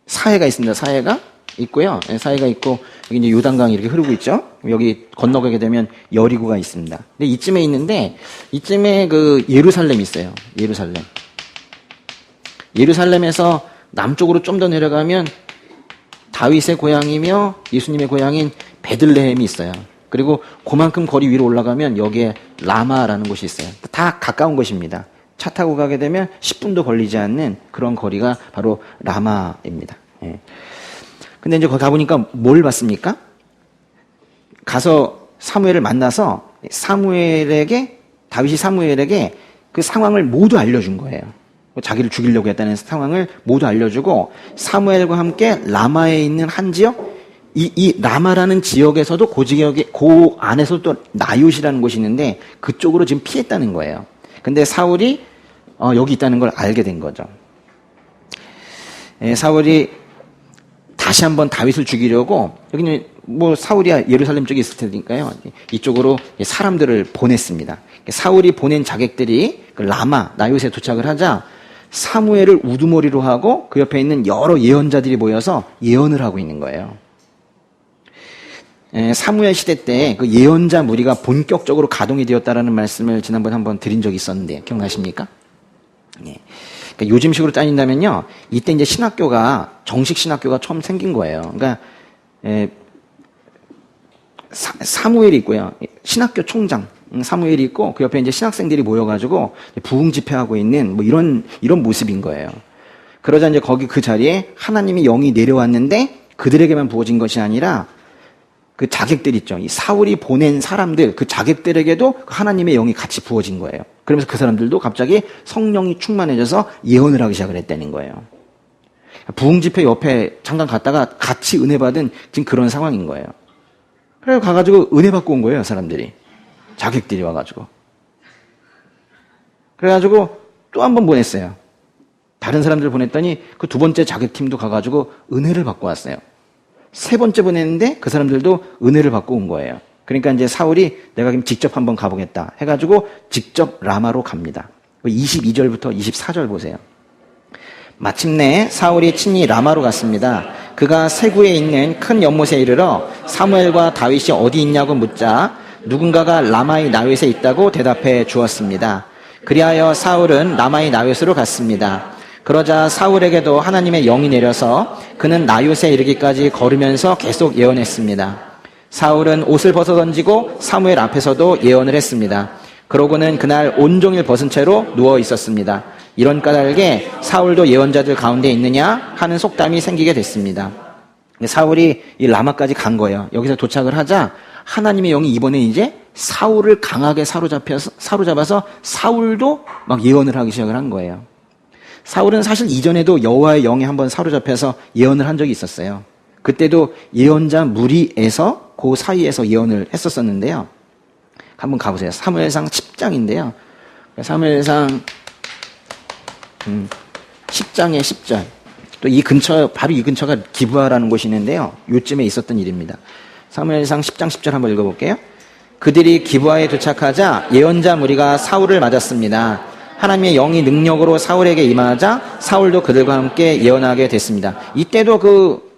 사해가 있습니다. 사해가 있고요. 사해가 있고 여기 이제 요단강이 이렇게 흐르고 있죠. 여기 건너가게 되면 여리고가 있습니다. 근데 이쯤에 있는데 이쯤에 예루살렘이 있어요. 예루살렘에서 남쪽으로 좀 더 내려가면 다윗의 고향이며 예수님의 고향인 베들레헴이 있어요. 그리고 그만큼 거리 위로 올라가면 여기에 라마라는 곳이 있어요. 다 가까운 곳입니다. 차 타고 가게 되면 10분도 걸리지 않는 그런 거리가 바로 라마입니다. 예. 근데 이제 거기 가보니까 뭘 봤습니까? 가서 사무엘을 만나서 다윗이 사무엘에게 그 상황을 모두 알려준 거예요. 자기를 죽이려고 했다는 상황을 모두 알려주고 사무엘과 함께 라마에 있는 한 지역, 이 라마라는 지역에서도 그 안에서 또 나요시라는 곳이 있는데 그쪽으로 지금 피했다는 거예요. 근데 사울이 여기 있다는 걸 알게 된 거죠. 사울이 다시 한번 다윗을 죽이려고, 여기는 사울이 예루살렘 쪽에 있을 테니까요, 이쪽으로 사람들을 보냈습니다. 사울이 보낸 자객들이 라마 나요시에 도착을 하자 사무엘을 우두머리로 하고 그 옆에 있는 여러 예언자들이 모여서 예언을 하고 있는 거예요. 사무엘 시대 때 그 예언자 무리가 본격적으로 가동이 되었다라는 말씀을 지난번에 한번 드린 적이 있었는데 기억나십니까? 예. 그러니까 요즘식으로 따진다면요, 이때 이제 정식 신학교가 처음 생긴 거예요. 그러니까 사무엘이 있고요, 신학교 총장 사무엘이 있고 그 옆에 이제 신학생들이 모여가지고 부흥 집회하고 있는 이런 모습인 거예요. 그러자 이제 그 자리에 하나님의 영이 내려왔는데 그들에게만 부어진 것이 아니라 그 자객들 있죠. 이 사울이 보낸 사람들, 그 자객들에게도 하나님의 영이 같이 부어진 거예요. 그러면서 그 사람들도 갑자기 성령이 충만해져서 예언을 하기 시작을 했다는 거예요. 부흥 집회 옆에 잠깐 갔다가 같이 은혜 받은 지금 그런 상황인 거예요. 그래서 가가지고 은혜 받고 온 거예요, 사람들이. 자객들이 와가지고. 그래가지고 또 한 번 보냈어요. 다른 사람들을 보냈더니 그 두 번째 자객팀도 가가지고 은혜를 받고 왔어요. 세 번째 보냈는데 그 사람들도 은혜를 받고 온 거예요. 그러니까 이제 사울이 내가 그럼 직접 한번 가보겠다 해가지고 직접 라마로 갑니다. 22절부터 24절 보세요. 마침내 사울이 친히 라마로 갔습니다. 그가 세구에 있는 큰 연못에 이르러 사무엘과 다윗이 어디 있냐고 묻자 누군가가 라마의 나윗에 있다고 대답해 주었습니다. 그리하여 사울은 라마의 나윗으로 갔습니다. 그러자 사울에게도 하나님의 영이 내려서 그는 나윗에 이르기까지 걸으면서 계속 예언했습니다. 사울은 옷을 벗어 던지고 사무엘 앞에서도 예언을 했습니다. 그러고는 그날 온종일 벗은 채로 누워 있었습니다. 이런 까닭에 사울도 예언자들 가운데 있느냐 하는 속담이 생기게 됐습니다. 사울이 이 라마까지 간 거예요. 여기서 도착을 하자 하나님의 영이 이번에 이제 사울을 강하게 사로잡아서 사울도 막 예언을 하기 시작을 한 거예요. 사울은 사실 이전에도 여호와의 영에 한번 사로잡혀서 예언을 한 적이 있었어요. 그때도 예언자 무리에서 그 사이에서 예언을 했었었는데요. 한번 가보세요. 사무엘상 10장인데요. 사무엘상 10장의 10절. 또 이 근처, 바로 이 근처가 기브아라는 곳이 있는데요. 요쯤에 있었던 일입니다. 사무엘상 10장 10절 한번 읽어볼게요. 그들이 기브아에 도착하자 예언자 무리가 사울을 맞았습니다. 하나님의 영이 능력으로 사울에게 임하자 사울도 그들과 함께 예언하게 됐습니다. 이때도 그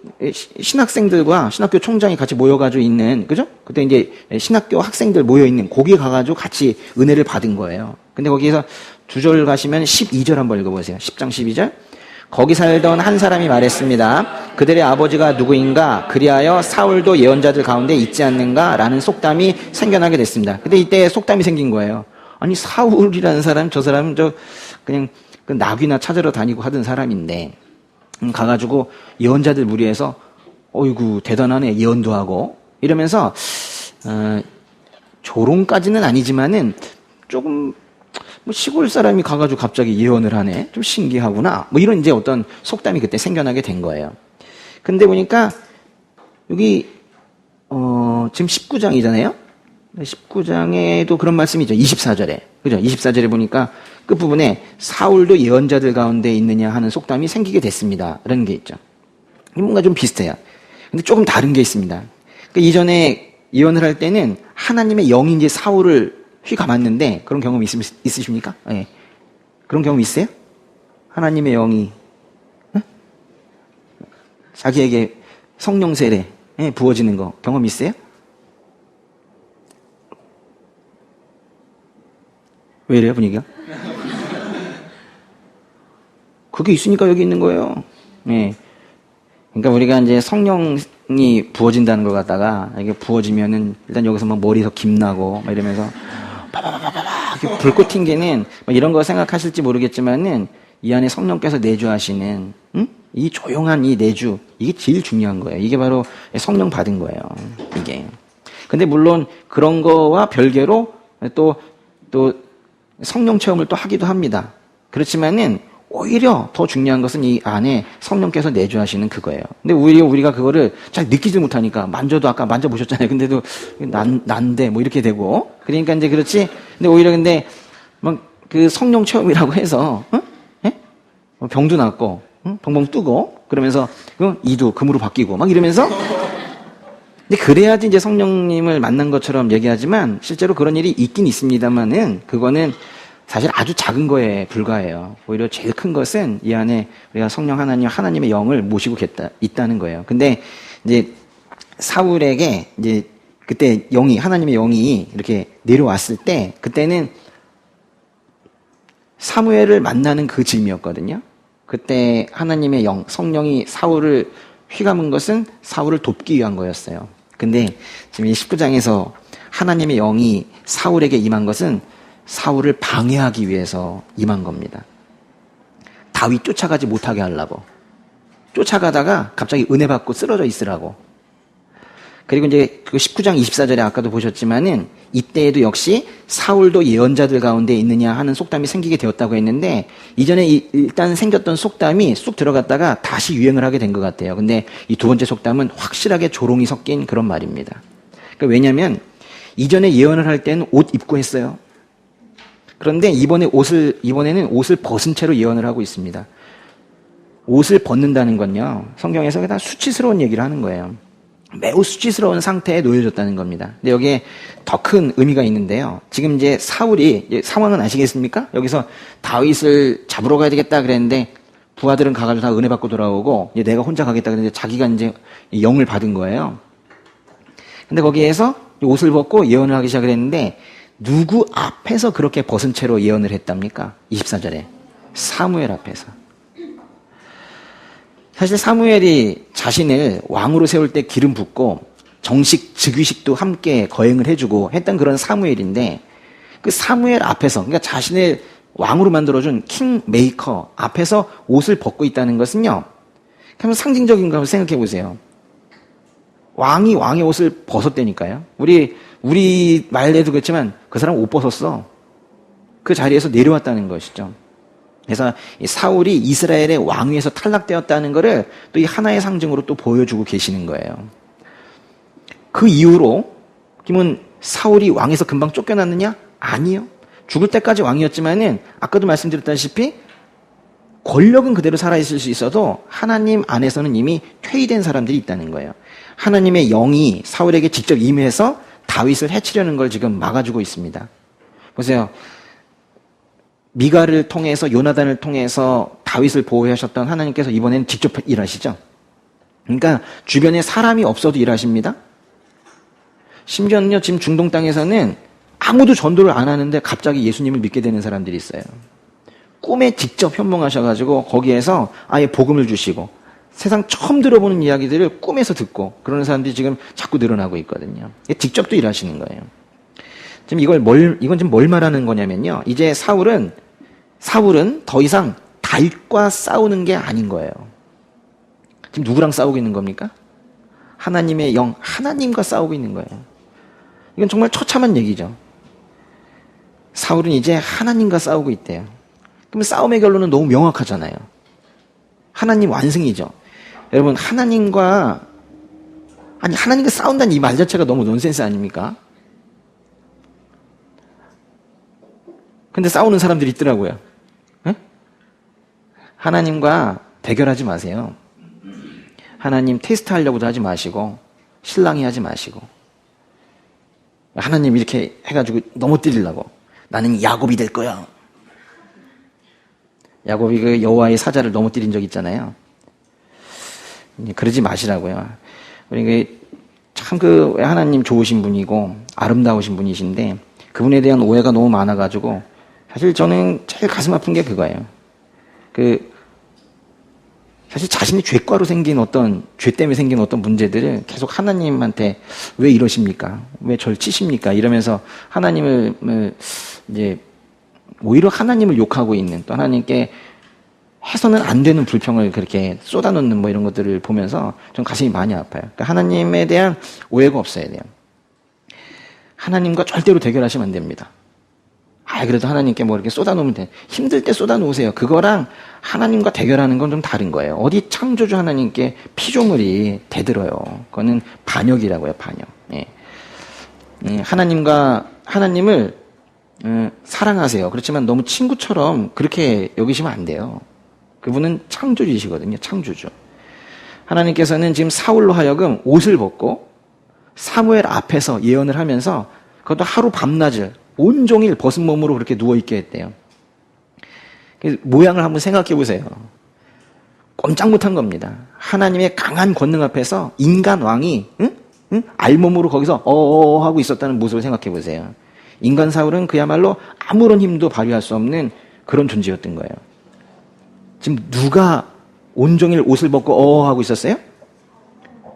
신학생들과 신학교 총장이 같이 모여가지고 있는, 그죠? 그때 이제 신학교 학생들 모여있는, 거기 가가지고 같이 은혜를 받은 거예요. 근데 거기에서 2절 가시면 12절 한번 읽어보세요. 10장 12절. 거기 살던 한 사람이 말했습니다. 그들의 아버지가 누구인가? 그리하여 사울도 예언자들 가운데 있지 않는가? 라는 속담이 생겨나게 됐습니다. 근데 이때 속담이 생긴 거예요. 아니, 사울이라는 사람, 저 사람은 그냥 그 나귀나 찾으러 다니고 하던 사람인데, 가가지고 예언자들 무리에서, 어이구, 대단하네, 예언도 하고, 이러면서, 조롱까지는 아니지만은, 조금, 뭐 시골 사람이 가가지고 갑자기 예언을 하네. 좀 신기하구나. 뭐 이런 이제 어떤 속담이 그때 생겨나게 된 거예요. 근데 보니까 여기 지금 19장이잖아요. 19장에도 그런 말씀이 있죠. 24절에. 그죠? 24절에 보니까 끝부분에 사울도 예언자들 가운데 있느냐 하는 속담이 생기게 됐습니다. 라는 게 있죠. 뭔가 좀 비슷해요. 근데 조금 다른 게 있습니다. 그러니까 이전에 예언을 할 때는 하나님의 영이 이제 사울을 휘감았는데 그런 경험 있으십니까? 네. 그런 경험 있어요? 하나님의 영이 자기에게 성령 세례 부어지는 거 경험 있어요? 왜 이래요 분위기가? 그게 있으니까 여기 있는 거예요. 네. 그러니까 우리가 이제 성령이 부어진다는 걸 갖다가 이게 부어지면은 일단 여기서 막 머리에서 김 나고 막 이러면서 바바바바바 불꽃 튕기는 이런 거 생각하실지 모르겠지만은 이 안에 성령께서 내주하시는 이 조용한 이 내주 이게 제일 중요한 거예요. 이게 바로 성령 받은 거예요. 이게. 근데 물론 그런 거와 별개로 또 성령 체험을 또 하기도 합니다. 그렇지만은 오히려 더 중요한 것은 이 안에 성령께서 내주하시는 그거예요. 근데 오히려 우리가 그거를 잘 느끼지 못하니까 만져도 아까 만져보셨잖아요. 근데도 난데 뭐 이렇게 되고 그러니까 이제 그렇지. 근데 오히려 근데 막 그 성령 체험이라고 해서 병도 낫고 벙벙 뜨고 그러면서 이도 금으로 바뀌고 막 이러면서 근데 그래야지 이제 성령님을 만난 것처럼 얘기하지만 실제로 그런 일이 있긴 있습니다만은 그거는 사실 아주 작은 거에 불과해요. 오히려 제일 큰 것은 이 안에 우리가 성령 하나님의 영을 모시고 있다는 거예요. 근데 이제 사울에게 이제 그때 하나님의 영이 이렇게 내려왔을 때 그때는 사무엘을 만나는 그 즈음이었거든요. 그때 하나님의 성령이 사울을 휘감은 것은 사울을 돕기 위한 거였어요. 근데 지금 이 19장에서 하나님의 영이 사울에게 임한 것은 사울을 방해하기 위해서 임한 겁니다. 다윗 쫓아가지 못하게 하려고. 쫓아가다가 갑자기 은혜 받고 쓰러져 있으라고. 그리고 이제 그 19장 24절에 아까도 보셨지만은 이때에도 역시 사울도 예언자들 가운데 있느냐 하는 속담이 생기게 되었다고 했는데 이전에 일단 생겼던 속담이 쑥 들어갔다가 다시 유행을 하게 된 것 같아요. 근데 이 두 번째 속담은 확실하게 조롱이 섞인 그런 말입니다. 그러니까 왜냐하면 이전에 예언을 할 때는 옷 입고 했어요. 그런데 이번에는 옷을 벗은 채로 예언을 하고 있습니다. 옷을 벗는다는 건요, 성경에서 다 수치스러운 얘기를 하는 거예요. 매우 수치스러운 상태에 놓여졌다는 겁니다. 근데 여기에 더 큰 의미가 있는데요. 지금 이제 사울이, 상황은 아시겠습니까? 여기서 다윗을 잡으러 가야 되겠다 그랬는데, 부하들은 가가지고 다 은혜 받고 돌아오고, 이제 내가 혼자 가겠다 그랬는데 자기가 이제 영을 받은 거예요. 근데 거기에서 옷을 벗고 예언을 하기 시작을 했는데, 누구 앞에서 그렇게 벗은 채로 예언을 했답니까? 24절에. 사무엘 앞에서. 사실 사무엘이 자신을 왕으로 세울 때 기름 붓고 정식 즉위식도 함께 거행을 해주고 했던 그런 사무엘인데 그 사무엘 앞에서 그러니까 자신을 왕으로 만들어준 킹 메이커 앞에서 옷을 벗고 있다는 것은요. 그럼 상징적인 거 생각해 보세요. 왕이 왕의 옷을 벗었다니까요. 우리 말에도 그렇지만 그 사람 옷 벗었어. 그 자리에서 내려왔다는 것이죠. 그래서 사울이 이스라엘의 왕위에서 탈락되었다는 것을 또 이 하나의 상징으로 또 보여주고 계시는 거예요. 그 이후로 그러면 사울이 왕에서 금방 쫓겨났느냐? 아니요. 죽을 때까지 왕이었지만은 아까도 말씀드렸다시피 권력은 그대로 살아있을 수 있어도 하나님 안에서는 이미 퇴위된 사람들이 있다는 거예요. 하나님의 영이 사울에게 직접 임해서 다윗을 해치려는 걸 지금 막아주고 있습니다. 보세요. 미가를 통해서 요나단을 통해서 다윗을 보호하셨던 하나님께서 이번에는 직접 일하시죠. 그러니까 주변에 사람이 없어도 일하십니다. 심지어는요, 지금 중동 땅에서는 아무도 전도를 안 하는데 갑자기 예수님을 믿게 되는 사람들이 있어요. 꿈에 직접 현몽하셔가지고 거기에서 아예 복음을 주시고 세상 처음 들어보는 이야기들을 꿈에서 듣고 그러는 사람들이 지금 자꾸 늘어나고 있거든요. 직접 또 일하시는 거예요. 지금 이건 지금 뭘 말하는 거냐면요. 이제 사울은 더 이상 다윗과 싸우는 게 아닌 거예요. 지금 누구랑 싸우고 있는 겁니까? 하나님의 영, 하나님과 싸우고 있는 거예요. 이건 정말 처참한 얘기죠. 사울은 이제 하나님과 싸우고 있대요. 그러면 싸움의 결론은 너무 명확하잖아요. 하나님 완승이죠. 여러분, 하나님과 싸운다는 이 말 자체가 너무 논센스 아닙니까? 근데 싸우는 사람들이 있더라고요. 에? 하나님과 대결하지 마세요. 하나님 테스트 하려고도 하지 마시고 실랑이 하지 마시고 하나님 이렇게 해가지고 넘어뜨리려고 나는 야곱이 될 거야. 야곱이 그 여호와의 사자를 넘어뜨린 적 있잖아요. 그러지 마시라고요. 우리 참 하나님 좋으신 분이고 아름다우신 분이신데 그분에 대한 오해가 너무 많아가지고 사실 저는 제일 가슴 아픈 게 그거예요. 사실 자신이 죄과로 생긴 죄 때문에 생긴 어떤 문제들을 계속 하나님한테 왜 이러십니까? 왜 절 치십니까? 이러면서 하나님을 이제 오히려 하나님을 욕하고 있는 또 하나님께 해서는 안 되는 불평을 그렇게 쏟아놓는 뭐 이런 것들을 보면서 좀 가슴이 많이 아파요. 그러니까 하나님에 대한 오해가 없어야 돼요. 하나님과 절대로 대결하시면 안 됩니다. 그래도 하나님께 뭐 이렇게 쏟아놓으면 돼. 힘들 때 쏟아놓으세요. 그거랑 하나님과 대결하는 건 좀 다른 거예요. 어디 창조주 하나님께 피조물이 대들어요. 그거는 반역이라고요, 반역. 예. 하나님을 사랑하세요. 그렇지만 너무 친구처럼 그렇게 여기시면 안 돼요. 그분은 창조주이시거든요, 창조주. 하나님께서는 지금 사울로 하여금 옷을 벗고 사무엘 앞에서 예언을 하면서 그것도 하루 밤낮을 온종일 벗은 몸으로 그렇게 누워있게 했대요. 모양을 한번 생각해 보세요. 꼼짝 못한 겁니다. 하나님의 강한 권능 앞에서 인간 왕이 알몸으로 거기서 하고 있었다는 모습을 생각해 보세요. 인간 사울은 그야말로 아무런 힘도 발휘할 수 없는 그런 존재였던 거예요. 지금 누가 온종일 옷을 벗고 하고 있었어요?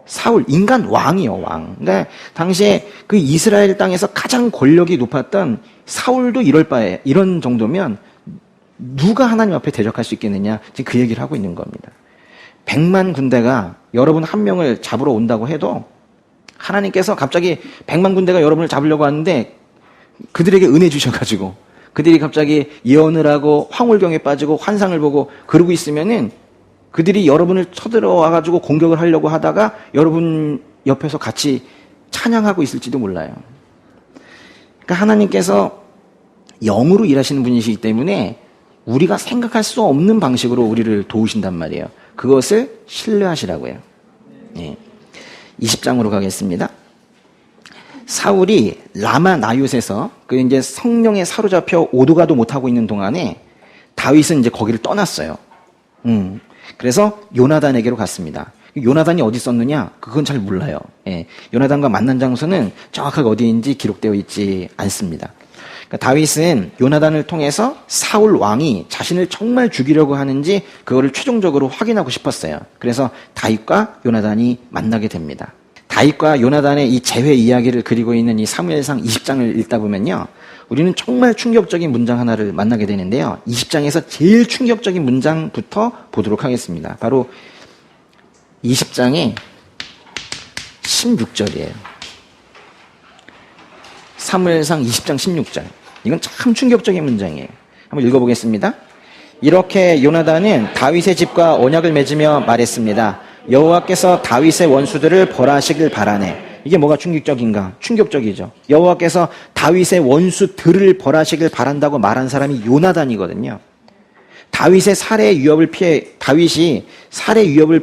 사울, 인간 왕이요, 왕. 그러니까 당시에 그 이스라엘 땅에서 가장 권력이 높았던 사울도 이런 정도면 누가 하나님 앞에 대적할 수 있겠느냐? 지금 그 얘기를 하고 있는 겁니다. 100만 군대가 여러분 한 명을 잡으러 온다고 해도 하나님께서 갑자기 100만 군대가 여러분을 잡으려고 하는데 그들에게 은혜 주셔가지고 그들이 갑자기 예언을 하고 황홀경에 빠지고 환상을 보고 그러고 있으면은 그들이 여러분을 쳐들어와가지고 공격을 하려고 하다가 여러분 옆에서 같이 찬양하고 있을지도 몰라요. 그러니까 하나님께서 영으로 일하시는 분이시기 때문에 우리가 생각할 수 없는 방식으로 우리를 도우신단 말이에요. 그것을 신뢰하시라고요. 예. 20장으로 가겠습니다. 사울이 라마 나윳에서 이제 성령에 사로잡혀 오도가도 못하고 있는 동안에 다윗은 이제 거기를 떠났어요. 그래서 요나단에게로 갔습니다. 요나단이 어디 있었느냐? 그건 잘 몰라요. 예. 요나단과 만난 장소는 정확하게 어디인지 기록되어 있지 않습니다. 그러니까 다윗은 요나단을 통해서 사울 왕이 자신을 정말 죽이려고 하는지 그거를 최종적으로 확인하고 싶었어요. 그래서 다윗과 요나단이 만나게 됩니다. 다윗과 요나단의 이 재회 이야기를 그리고 있는 이 사무엘상 20장을 읽다 보면요. 우리는 정말 충격적인 문장 하나를 만나게 되는데요. 20장에서 제일 충격적인 문장부터 보도록 하겠습니다. 바로 20장의 16절이에요. 사무엘상 20장 16절. 이건 참 충격적인 문장이에요. 한번 읽어보겠습니다. 이렇게 요나단은 다윗의 집과 언약을 맺으며 말했습니다. 여호와께서 다윗의 원수들을 벌하시길 바라네. 이게 뭐가 충격적인가? 충격적이죠. 여호와께서 다윗의 원수들을 벌하시길 바란다고 말한 사람이 요나단이거든요. 다윗이 살해 위협을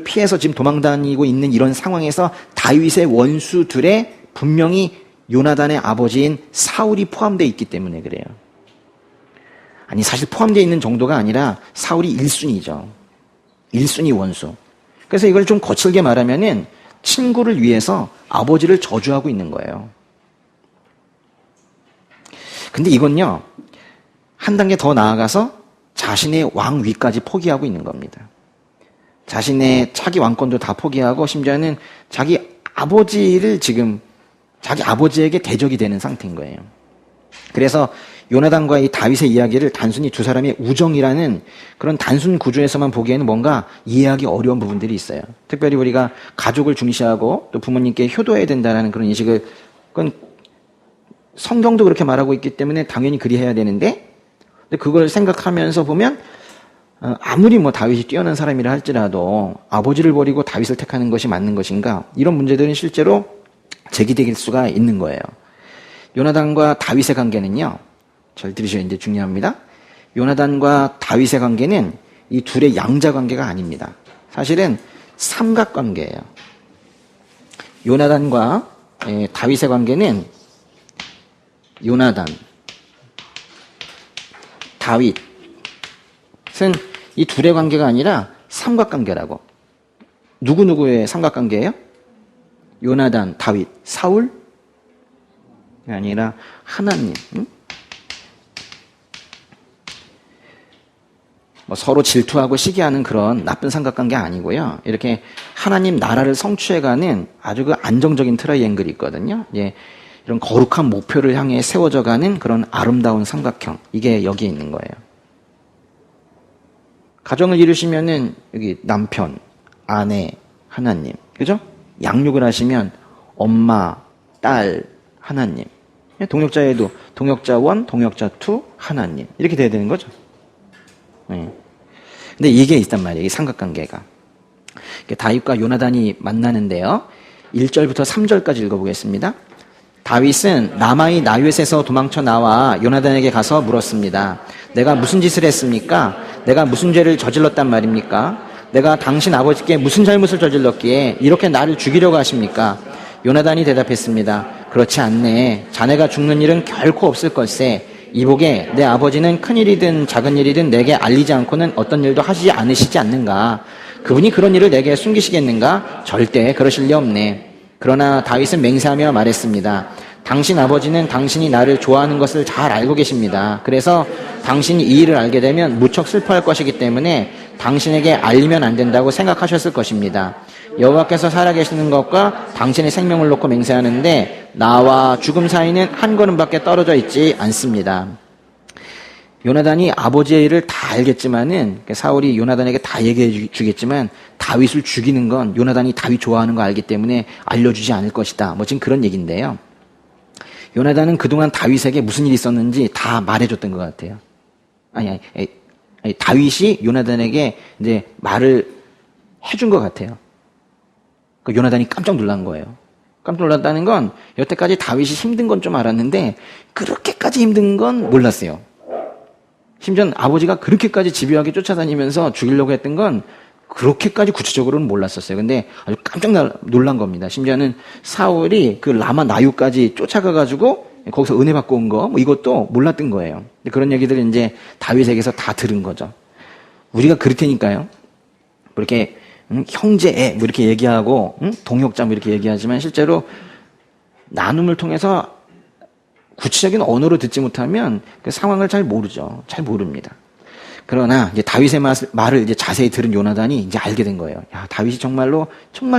피해서 지금 도망다니고 있는 이런 상황에서 다윗의 원수들에 분명히 요나단의 아버지인 사울이 포함되어 있기 때문에 그래요. 아니, 사실 포함되어 있는 정도가 아니라 사울이 1순위죠. 1순위 원수. 그래서 이걸 좀 거칠게 말하면은 친구를 위해서 아버지를 저주하고 있는 거예요. 근데 이건요, 한 단계 더 나아가서 자신의 왕위까지 포기하고 있는 겁니다. 자신의 차기 왕권도 다 포기하고 심지어는 자기 아버지에게 대적이 되는 상태인 거예요. 그래서 요나단과 이 다윗의 이야기를 단순히 두 사람의 우정이라는 그런 단순 구조에서만 보기에는 뭔가 이해하기 어려운 부분들이 있어요. 특별히 우리가 가족을 중시하고 또 부모님께 효도해야 된다는 그런 인식을, 그건 성경도 그렇게 말하고 있기 때문에 당연히 그리해야 되는데, 근데 그걸 생각하면서 보면 아무리 뭐 다윗이 뛰어난 사람이라 할지라도 아버지를 버리고 다윗을 택하는 것이 맞는 것인가, 이런 문제들은 실제로 제기될 수가 있는 거예요. 요나단과 다윗의 관계는요, 잘 들으셔야 이제 중요합니다. 요나단과 다윗의 관계는 이 둘의 양자 관계가 아닙니다. 사실은 삼각관계예요. 요나단과 다윗의 관계는 요나단, 다윗은 이 둘의 관계가 아니라 삼각관계라고. 누구누구의 삼각관계예요? 요나단, 다윗, 사울? 아니라 하나님. 뭐 서로 질투하고 시기하는 그런 나쁜 삼각관계 아니고요. 이렇게 하나님 나라를 성취해가는 아주 그 안정적인 트라이앵글이 있거든요. 예, 이런 거룩한 목표를 향해 세워져가는 그런 아름다운 삼각형. 이게 여기에 있는 거예요. 가정을 이루시면은 여기 남편, 아내, 하나님. 그죠? 양육을 하시면 엄마, 딸, 하나님. 동역자에도 동역자 1, 동역자 2, 하나님. 이렇게 돼야 되는 거죠. 네. 근데 이게 있단 말이에요. 이 삼각관계가. 다윗과 요나단이 만나는데요. 1절부터 3절까지 읽어보겠습니다. 다윗은 라마의 나윗에서 도망쳐 나와 요나단에게 가서 물었습니다. 내가 무슨 짓을 했습니까? 내가 무슨 죄를 저질렀단 말입니까? 내가 당신 아버지께 무슨 잘못을 저질렀기에 이렇게 나를 죽이려고 하십니까? 요나단이 대답했습니다. 그렇지 않네. 자네가 죽는 일은 결코 없을 걸세. 이복에 내 아버지는 큰일이든 작은 일이든 내게 알리지 않고는 어떤 일도 하지 않으시지 않는가? 그분이 그런 일을 내게 숨기시겠는가? 절대 그러실 리 없네. 그러나 다윗은 맹세하며 말했습니다. 당신 아버지는 당신이 나를 좋아하는 것을 잘 알고 계십니다. 그래서 당신이 이 일을 알게 되면 무척 슬퍼할 것이기 때문에 당신에게 알리면 안 된다고 생각하셨을 것입니다. 여호와께서 살아계시는 것과 당신의 생명을 놓고 맹세하는데 나와 죽음 사이는 한 걸음밖에 떨어져 있지 않습니다. 요나단이 아버지의 일을 다 알겠지만은, 사울이 요나단에게 다 얘기해 주겠지만 다윗을 죽이는 건 요나단이 다윗 좋아하는 거 알기 때문에 알려주지 않을 것이다. 뭐 지금 그런 얘기인데요. 요나단은 그동안 다윗에게 무슨 일이 있었는지 다 말해줬던 것 같아요. 아니, 다윗이 요나단에게 이제 말을 해준 것 같아요. 그 요나단이 깜짝 놀란 거예요. 깜짝 놀랐다는 건 여태까지 다윗이 힘든 건 좀 알았는데 그렇게까지 힘든 건 몰랐어요. 심지어 아버지가 그렇게까지 집요하게 쫓아다니면서 죽이려고 했던 건 그렇게까지 구체적으로는 몰랐었어요. 근데 아주 깜짝 놀란 겁니다. 심지어는 사울이 그 라마 나유까지 쫓아가가지고 거기서 은혜 받고 온 거, 뭐 이것도 몰랐던 거예요. 그런 얘기들을 이제 다윗에게서 다 들은 거죠. 우리가 그럴 테니까요. 이렇게 형제, 뭐 이렇게 얘기하고, 동역자 뭐 이렇게 얘기하지만 실제로 나눔을 통해서 구체적인 언어로 듣지 못하면 그 상황을 잘 모르죠. 잘 모릅니다. 그러나 이제 다윗의 말을 이제 자세히 들은 요나단이 이제 알게 된 거예요. 야, 다윗이 정말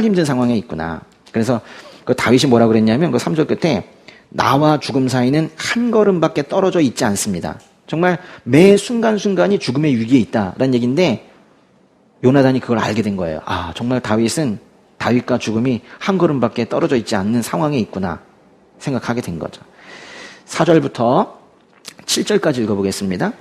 힘든 상황에 있구나. 그래서 그 다윗이 뭐라 그랬냐면 그 3절 끝에 나와 죽음 사이는 한 걸음밖에 떨어져 있지 않습니다. 정말 매 순간순간이 죽음의 위기에 있다라는 얘기인데 요나단이 그걸 알게 된 거예요. 아, 정말 다윗과 죽음이 한 걸음밖에 떨어져 있지 않는 상황에 있구나 생각하게 된 거죠. 4절부터 7절까지 읽어보겠습니다.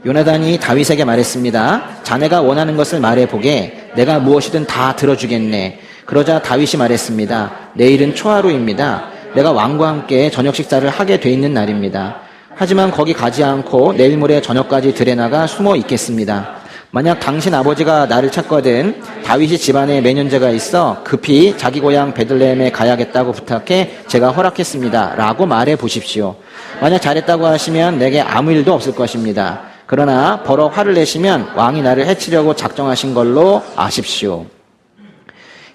요나단이 다윗에게 말했습니다. 자네가 원하는 것을 말해보게. 내가 무엇이든 다 들어주겠네. 그러자 다윗이 말했습니다. 내일은 초하루입니다. 내가 왕과 함께 저녁 식사를 하게 돼 있는 날입니다. 하지만 거기 가지 않고 내일 모레 저녁까지 들에 나가 숨어 있겠습니다. 만약 당신 아버지가 나를 찾거든 다윗이 집안에 매년제가 있어 급히 자기 고향 베들레헴에 가야겠다고 부탁해 제가 허락했습니다. 라고 말해 보십시오. 만약 잘했다고 하시면 내게 아무 일도 없을 것입니다. 그러나 버럭 화를 내시면 왕이 나를 해치려고 작정하신 걸로 아십시오.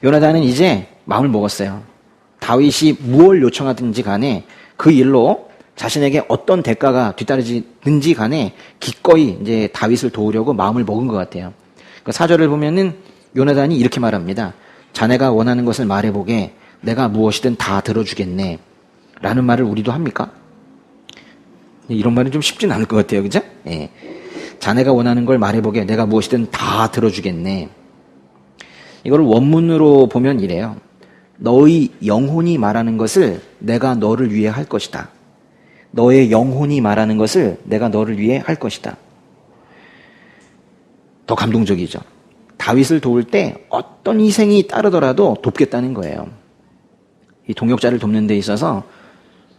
요나단은 이제 마음을 먹었어요. 다윗이 무엇을 요청하든지 간에 그 일로 자신에게 어떤 대가가 뒤따르든지 간에 기꺼이 이제 다윗을 도우려고 마음을 먹은 것 같아요. 그 4절을 보면은 요나단이 이렇게 말합니다. 자네가 원하는 것을 말해보게 내가 무엇이든 다 들어주겠네. 라는 말을 우리도 합니까? 이런 말은 좀 쉽진 않을 것 같아요. 그죠? 예. 자네가 원하는 걸 말해보게 내가 무엇이든 다 들어주겠네. 이걸 원문으로 보면 이래요. 너의 영혼이 말하는 것을 내가 너를 위해 할 것이다. 너의 영혼이 말하는 것을 내가 너를 위해 할 것이다. 더 감동적이죠. 다윗을 도울 때 어떤 희생이 따르더라도 돕겠다는 거예요. 이 동역자를 돕는 데 있어서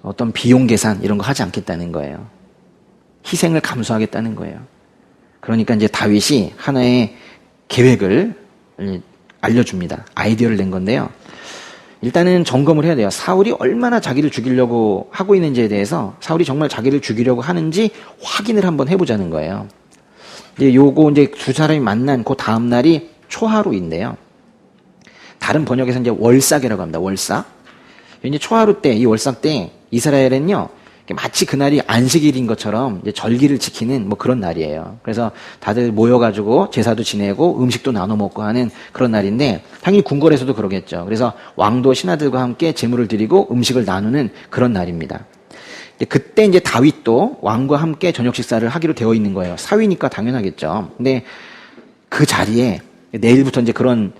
어떤 비용 계산 이런 거 하지 않겠다는 거예요. 희생을 감수하겠다는 거예요. 그러니까 이제 다윗이 하나의 계획을 알려줍니다. 아이디어를 낸 건데요. 일단은 점검을 해야 돼요. 사울이 얼마나 자기를 죽이려고 하고 있는지에 대해서 사울이 정말 자기를 죽이려고 하는지 확인을 한번 해보자는 거예요. 요거 이제 두 사람이 만난 그 다음 날이 초하루인데요. 다른 번역에서 이제 월삭이라고 합니다. 월삭. 이제 초하루 때, 이 월삭 때 이스라엘은요, 마치 그날이 안식일인 것처럼 이제 절기를 지키는 뭐 그런 날이에요. 그래서 다들 모여가지고 제사도 지내고 음식도 나눠 먹고 하는 그런 날인데 당연히 궁궐에서도 그러겠죠. 그래서 왕도 신하들과 함께 제물을 드리고 음식을 나누는 그런 날입니다. 그때 이제 다윗도 왕과 함께 저녁 식사를 하기로 되어 있는 거예요. 사위니까 당연하겠죠. 근데 그 자리에 내일부터 이제 그런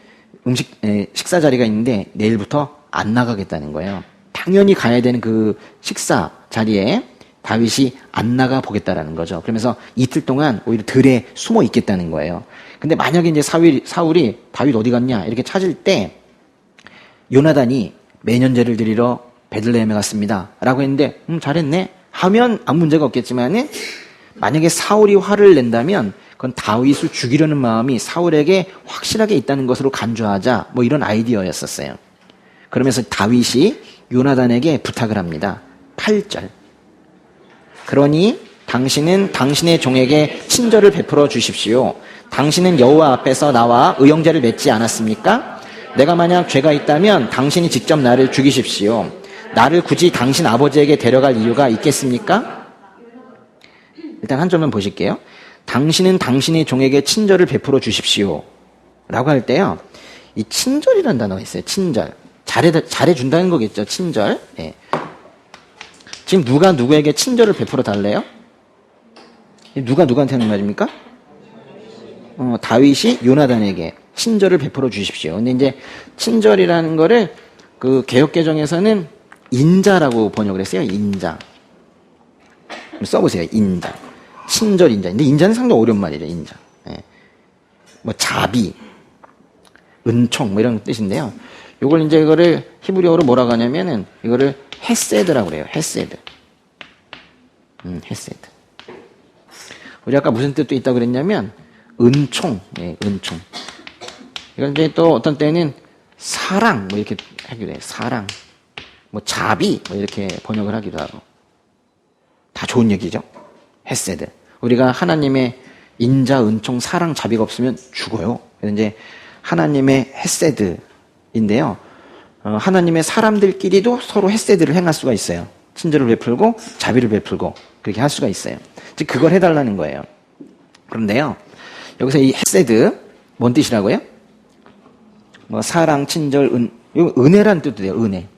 식사 자리가 있는데 내일부터 안 나가겠다는 거예요. 당연히 가야 되는 그 식사 자리에 다윗이 안 나가 보겠다라는 거죠. 그러면서 이틀 동안 오히려 들에 숨어 있겠다는 거예요. 근데 만약에 이제 사울이 다윗 어디 갔냐 이렇게 찾을 때 요나단이 매년제를 드리러 베들레헴에 갔습니다. 라고 했는데 잘했네 하면 아무 문제가 없겠지만은 만약에 사울이 화를 낸다면 그건 다윗을 죽이려는 마음이 사울에게 확실하게 있다는 것으로 간주하자 뭐 이런 아이디어였었어요. 그러면서 다윗이 요나단에게 부탁을 합니다. 8절. 그러니 당신은 당신의 종에게 친절을 베풀어 주십시오. 당신은 여호와 앞에서 나와 의형제를 맺지 않았습니까? 내가 만약 죄가 있다면 당신이 직접 나를 죽이십시오. 나를 굳이 당신 아버지에게 데려갈 이유가 있겠습니까? 일단 한 점만 보실게요. 당신은 당신의 종에게 친절을 베풀어 주십시오. 라고 할 때요. 이 친절이라는 단어가 있어요. 친절. 잘해준다는 거겠죠. 친절. 네. 지금 누가 누구에게 친절을 베풀어 달래요? 누가 누구한테 하는 말입니까? 다윗이 요나단에게 친절을 베풀어 주십시오. 근데 이제 친절이라는 거를 그 개역개정에서는 인자라고 번역을 했어요. 인자. 써보세요. 인자. 친절 인자. 근데 인자는 상당히 어려운 말이죠. 인자. 네. 뭐 자비, 은총 뭐 이런 뜻인데요. 요걸 이제 이거를 히브리어로 뭐라고 하냐면은 이거를 헤세드라고 그래요. 헤세드. 헤세드. 우리 아까 무슨 뜻도 있다고 그랬냐면 은총. 예, 은총. 이건 이제 또 어떤 때는 사랑 뭐 이렇게 하기도 해요. 사랑. 뭐 자비 뭐 이렇게 번역을 하기도 하고. 다 좋은 얘기죠. 헤세드. 우리가 하나님의 인자, 은총, 사랑, 자비가 없으면 죽어요. 그래서 이제 하나님의 헤세드인데요. 하나님의 사람들끼리도 서로 헤세드를 행할 수가 있어요. 친절을 베풀고 자비를 베풀고 그렇게 할 수가 있어요. 즉 그걸 해달라는 거예요. 그런데요. 여기서 이 헤세드 뭔 뜻이라고요? 뭐 사랑, 친절, 이거 은혜라는 뜻도 돼요. 은혜.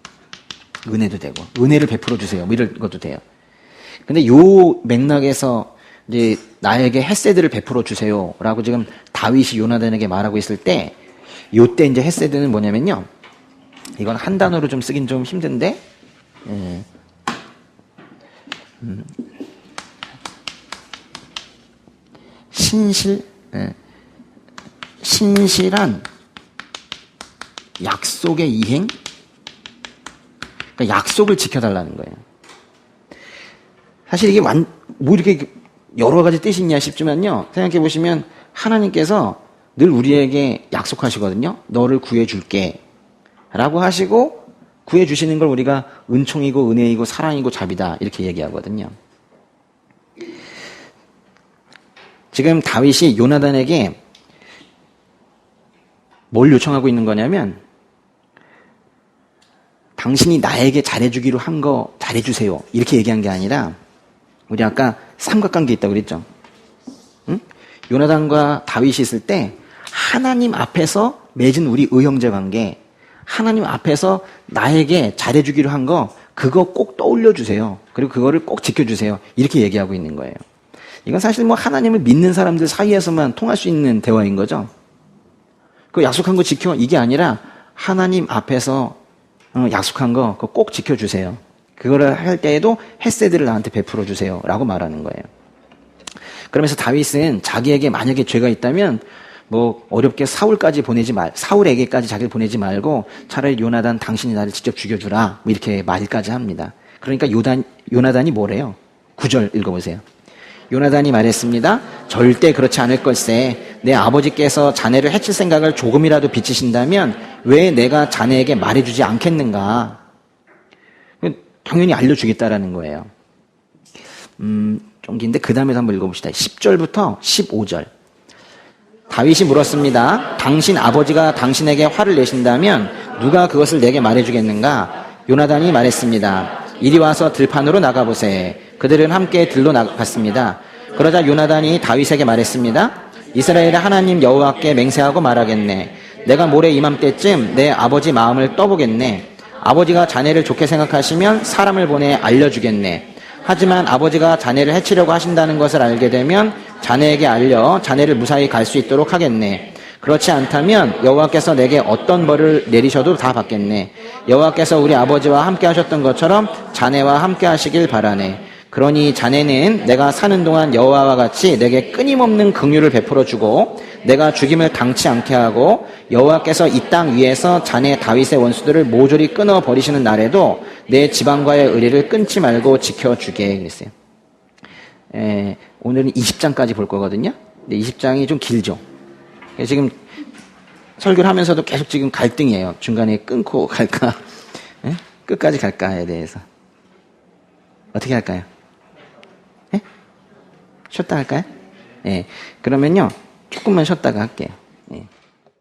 은혜도 되고 은혜를 베풀어 주세요. 뭐 이런 것도 돼요. 근데 요 맥락에서 이제 나에게 헤세드를 베풀어 주세요라고 지금 다윗이 요나단에게 말하고 있을 때 요때 이제 헤세드는 뭐냐면요. 이건 한 단어로 좀 쓰긴 좀 힘든데 신실한 약속의 이행? 그러니까 약속을 지켜달라는 거예요. 사실 이게 뭐 이렇게 여러 가지 뜻이 있냐 싶지만요. 생각해 보시면 하나님께서 늘 우리에게 약속하시거든요. 너를 구해줄게. 라고 하시고 구해주시는 걸 우리가 은총이고 은혜이고 사랑이고 자비다. 이렇게 얘기하거든요. 지금 다윗이 요나단에게 뭘 요청하고 있는 거냐면 당신이 나에게 잘해주기로 한 거 잘해주세요. 이렇게 얘기한 게 아니라 우리 아까 삼각관계 있다고 그랬죠. 응? 요나단과 다윗이 있을 때 하나님 앞에서 맺은 우리 의형제 관계, 하나님 앞에서 나에게 잘해주기로 한 거 그거 꼭 떠올려주세요. 그리고 그거를 꼭 지켜주세요. 이렇게 얘기하고 있는 거예요. 이건 사실 뭐 하나님을 믿는 사람들 사이에서만 통할 수 있는 대화인 거죠. 그 약속한 거 지켜 이게 아니라 하나님 앞에서 약속한 거 그거 꼭 지켜주세요. 그거를 할 때에도 헤세드를 나한테 베풀어 주세요. 라고 말하는 거예요. 그러면서 다윗은 자기에게 만약에 죄가 있다면 뭐 어렵게 사울에게까지 자기를 보내지 말고 차라리 요나단 당신이 나를 직접 죽여주라. 뭐 이렇게 말까지 합니다. 그러니까 요나단이 뭐래요? 9절 읽어보세요. 요나단이 말했습니다. 절대 그렇지 않을 걸세. 내 아버지께서 자네를 해칠 생각을 조금이라도 비치신다면 왜 내가 자네에게 말해주지 않겠는가? 당연히 알려주겠다라는 거예요. 좀 긴데 그 다음에 한번 읽어봅시다. 10절부터 15절. 다윗이 물었습니다. 당신 아버지가 당신에게 화를 내신다면 누가 그것을 내게 말해주겠는가? 요나단이 말했습니다. 이리 와서 들판으로 나가보세. 그들은 함께 들로 나갔습니다. 그러자 요나단이 다윗에게 말했습니다. 이스라엘의 하나님 여호와께 맹세하고 말하겠네. 내가 모레 이맘때쯤 내 아버지 마음을 떠보겠네. 아버지가 자네를 좋게 생각하시면 사람을 보내 알려주겠네. 하지만 아버지가 자네를 해치려고 하신다는 것을 알게 되면 자네에게 알려 자네를 무사히 갈 수 있도록 하겠네. 그렇지 않다면 여호와께서 내게 어떤 벌을 내리셔도 다 받겠네. 여호와께서 우리 아버지와 함께 하셨던 것처럼 자네와 함께 하시길 바라네. 그러니 자네는 내가 사는 동안 여호와와 같이 내게 끊임없는 긍휼을 베풀어 주고 내가 죽임을 당치 않게 하고 여호와께서 이 땅 위에서 자네 다윗의 원수들을 모조리 끊어 버리시는 날에도 내 지방과의 의리를 끊지 말고 지켜주게 그랬어요. 오늘은 20장까지 볼 거거든요. 근데 20장이 좀 길죠. 지금 설교를 하면서도 계속 지금 갈등이에요. 중간에 끊고 갈까? 끝까지 갈까에 대해서. 어떻게 할까요? 쉬었다 할까요? 그러면요. 조금만 쉬었다가 할게요.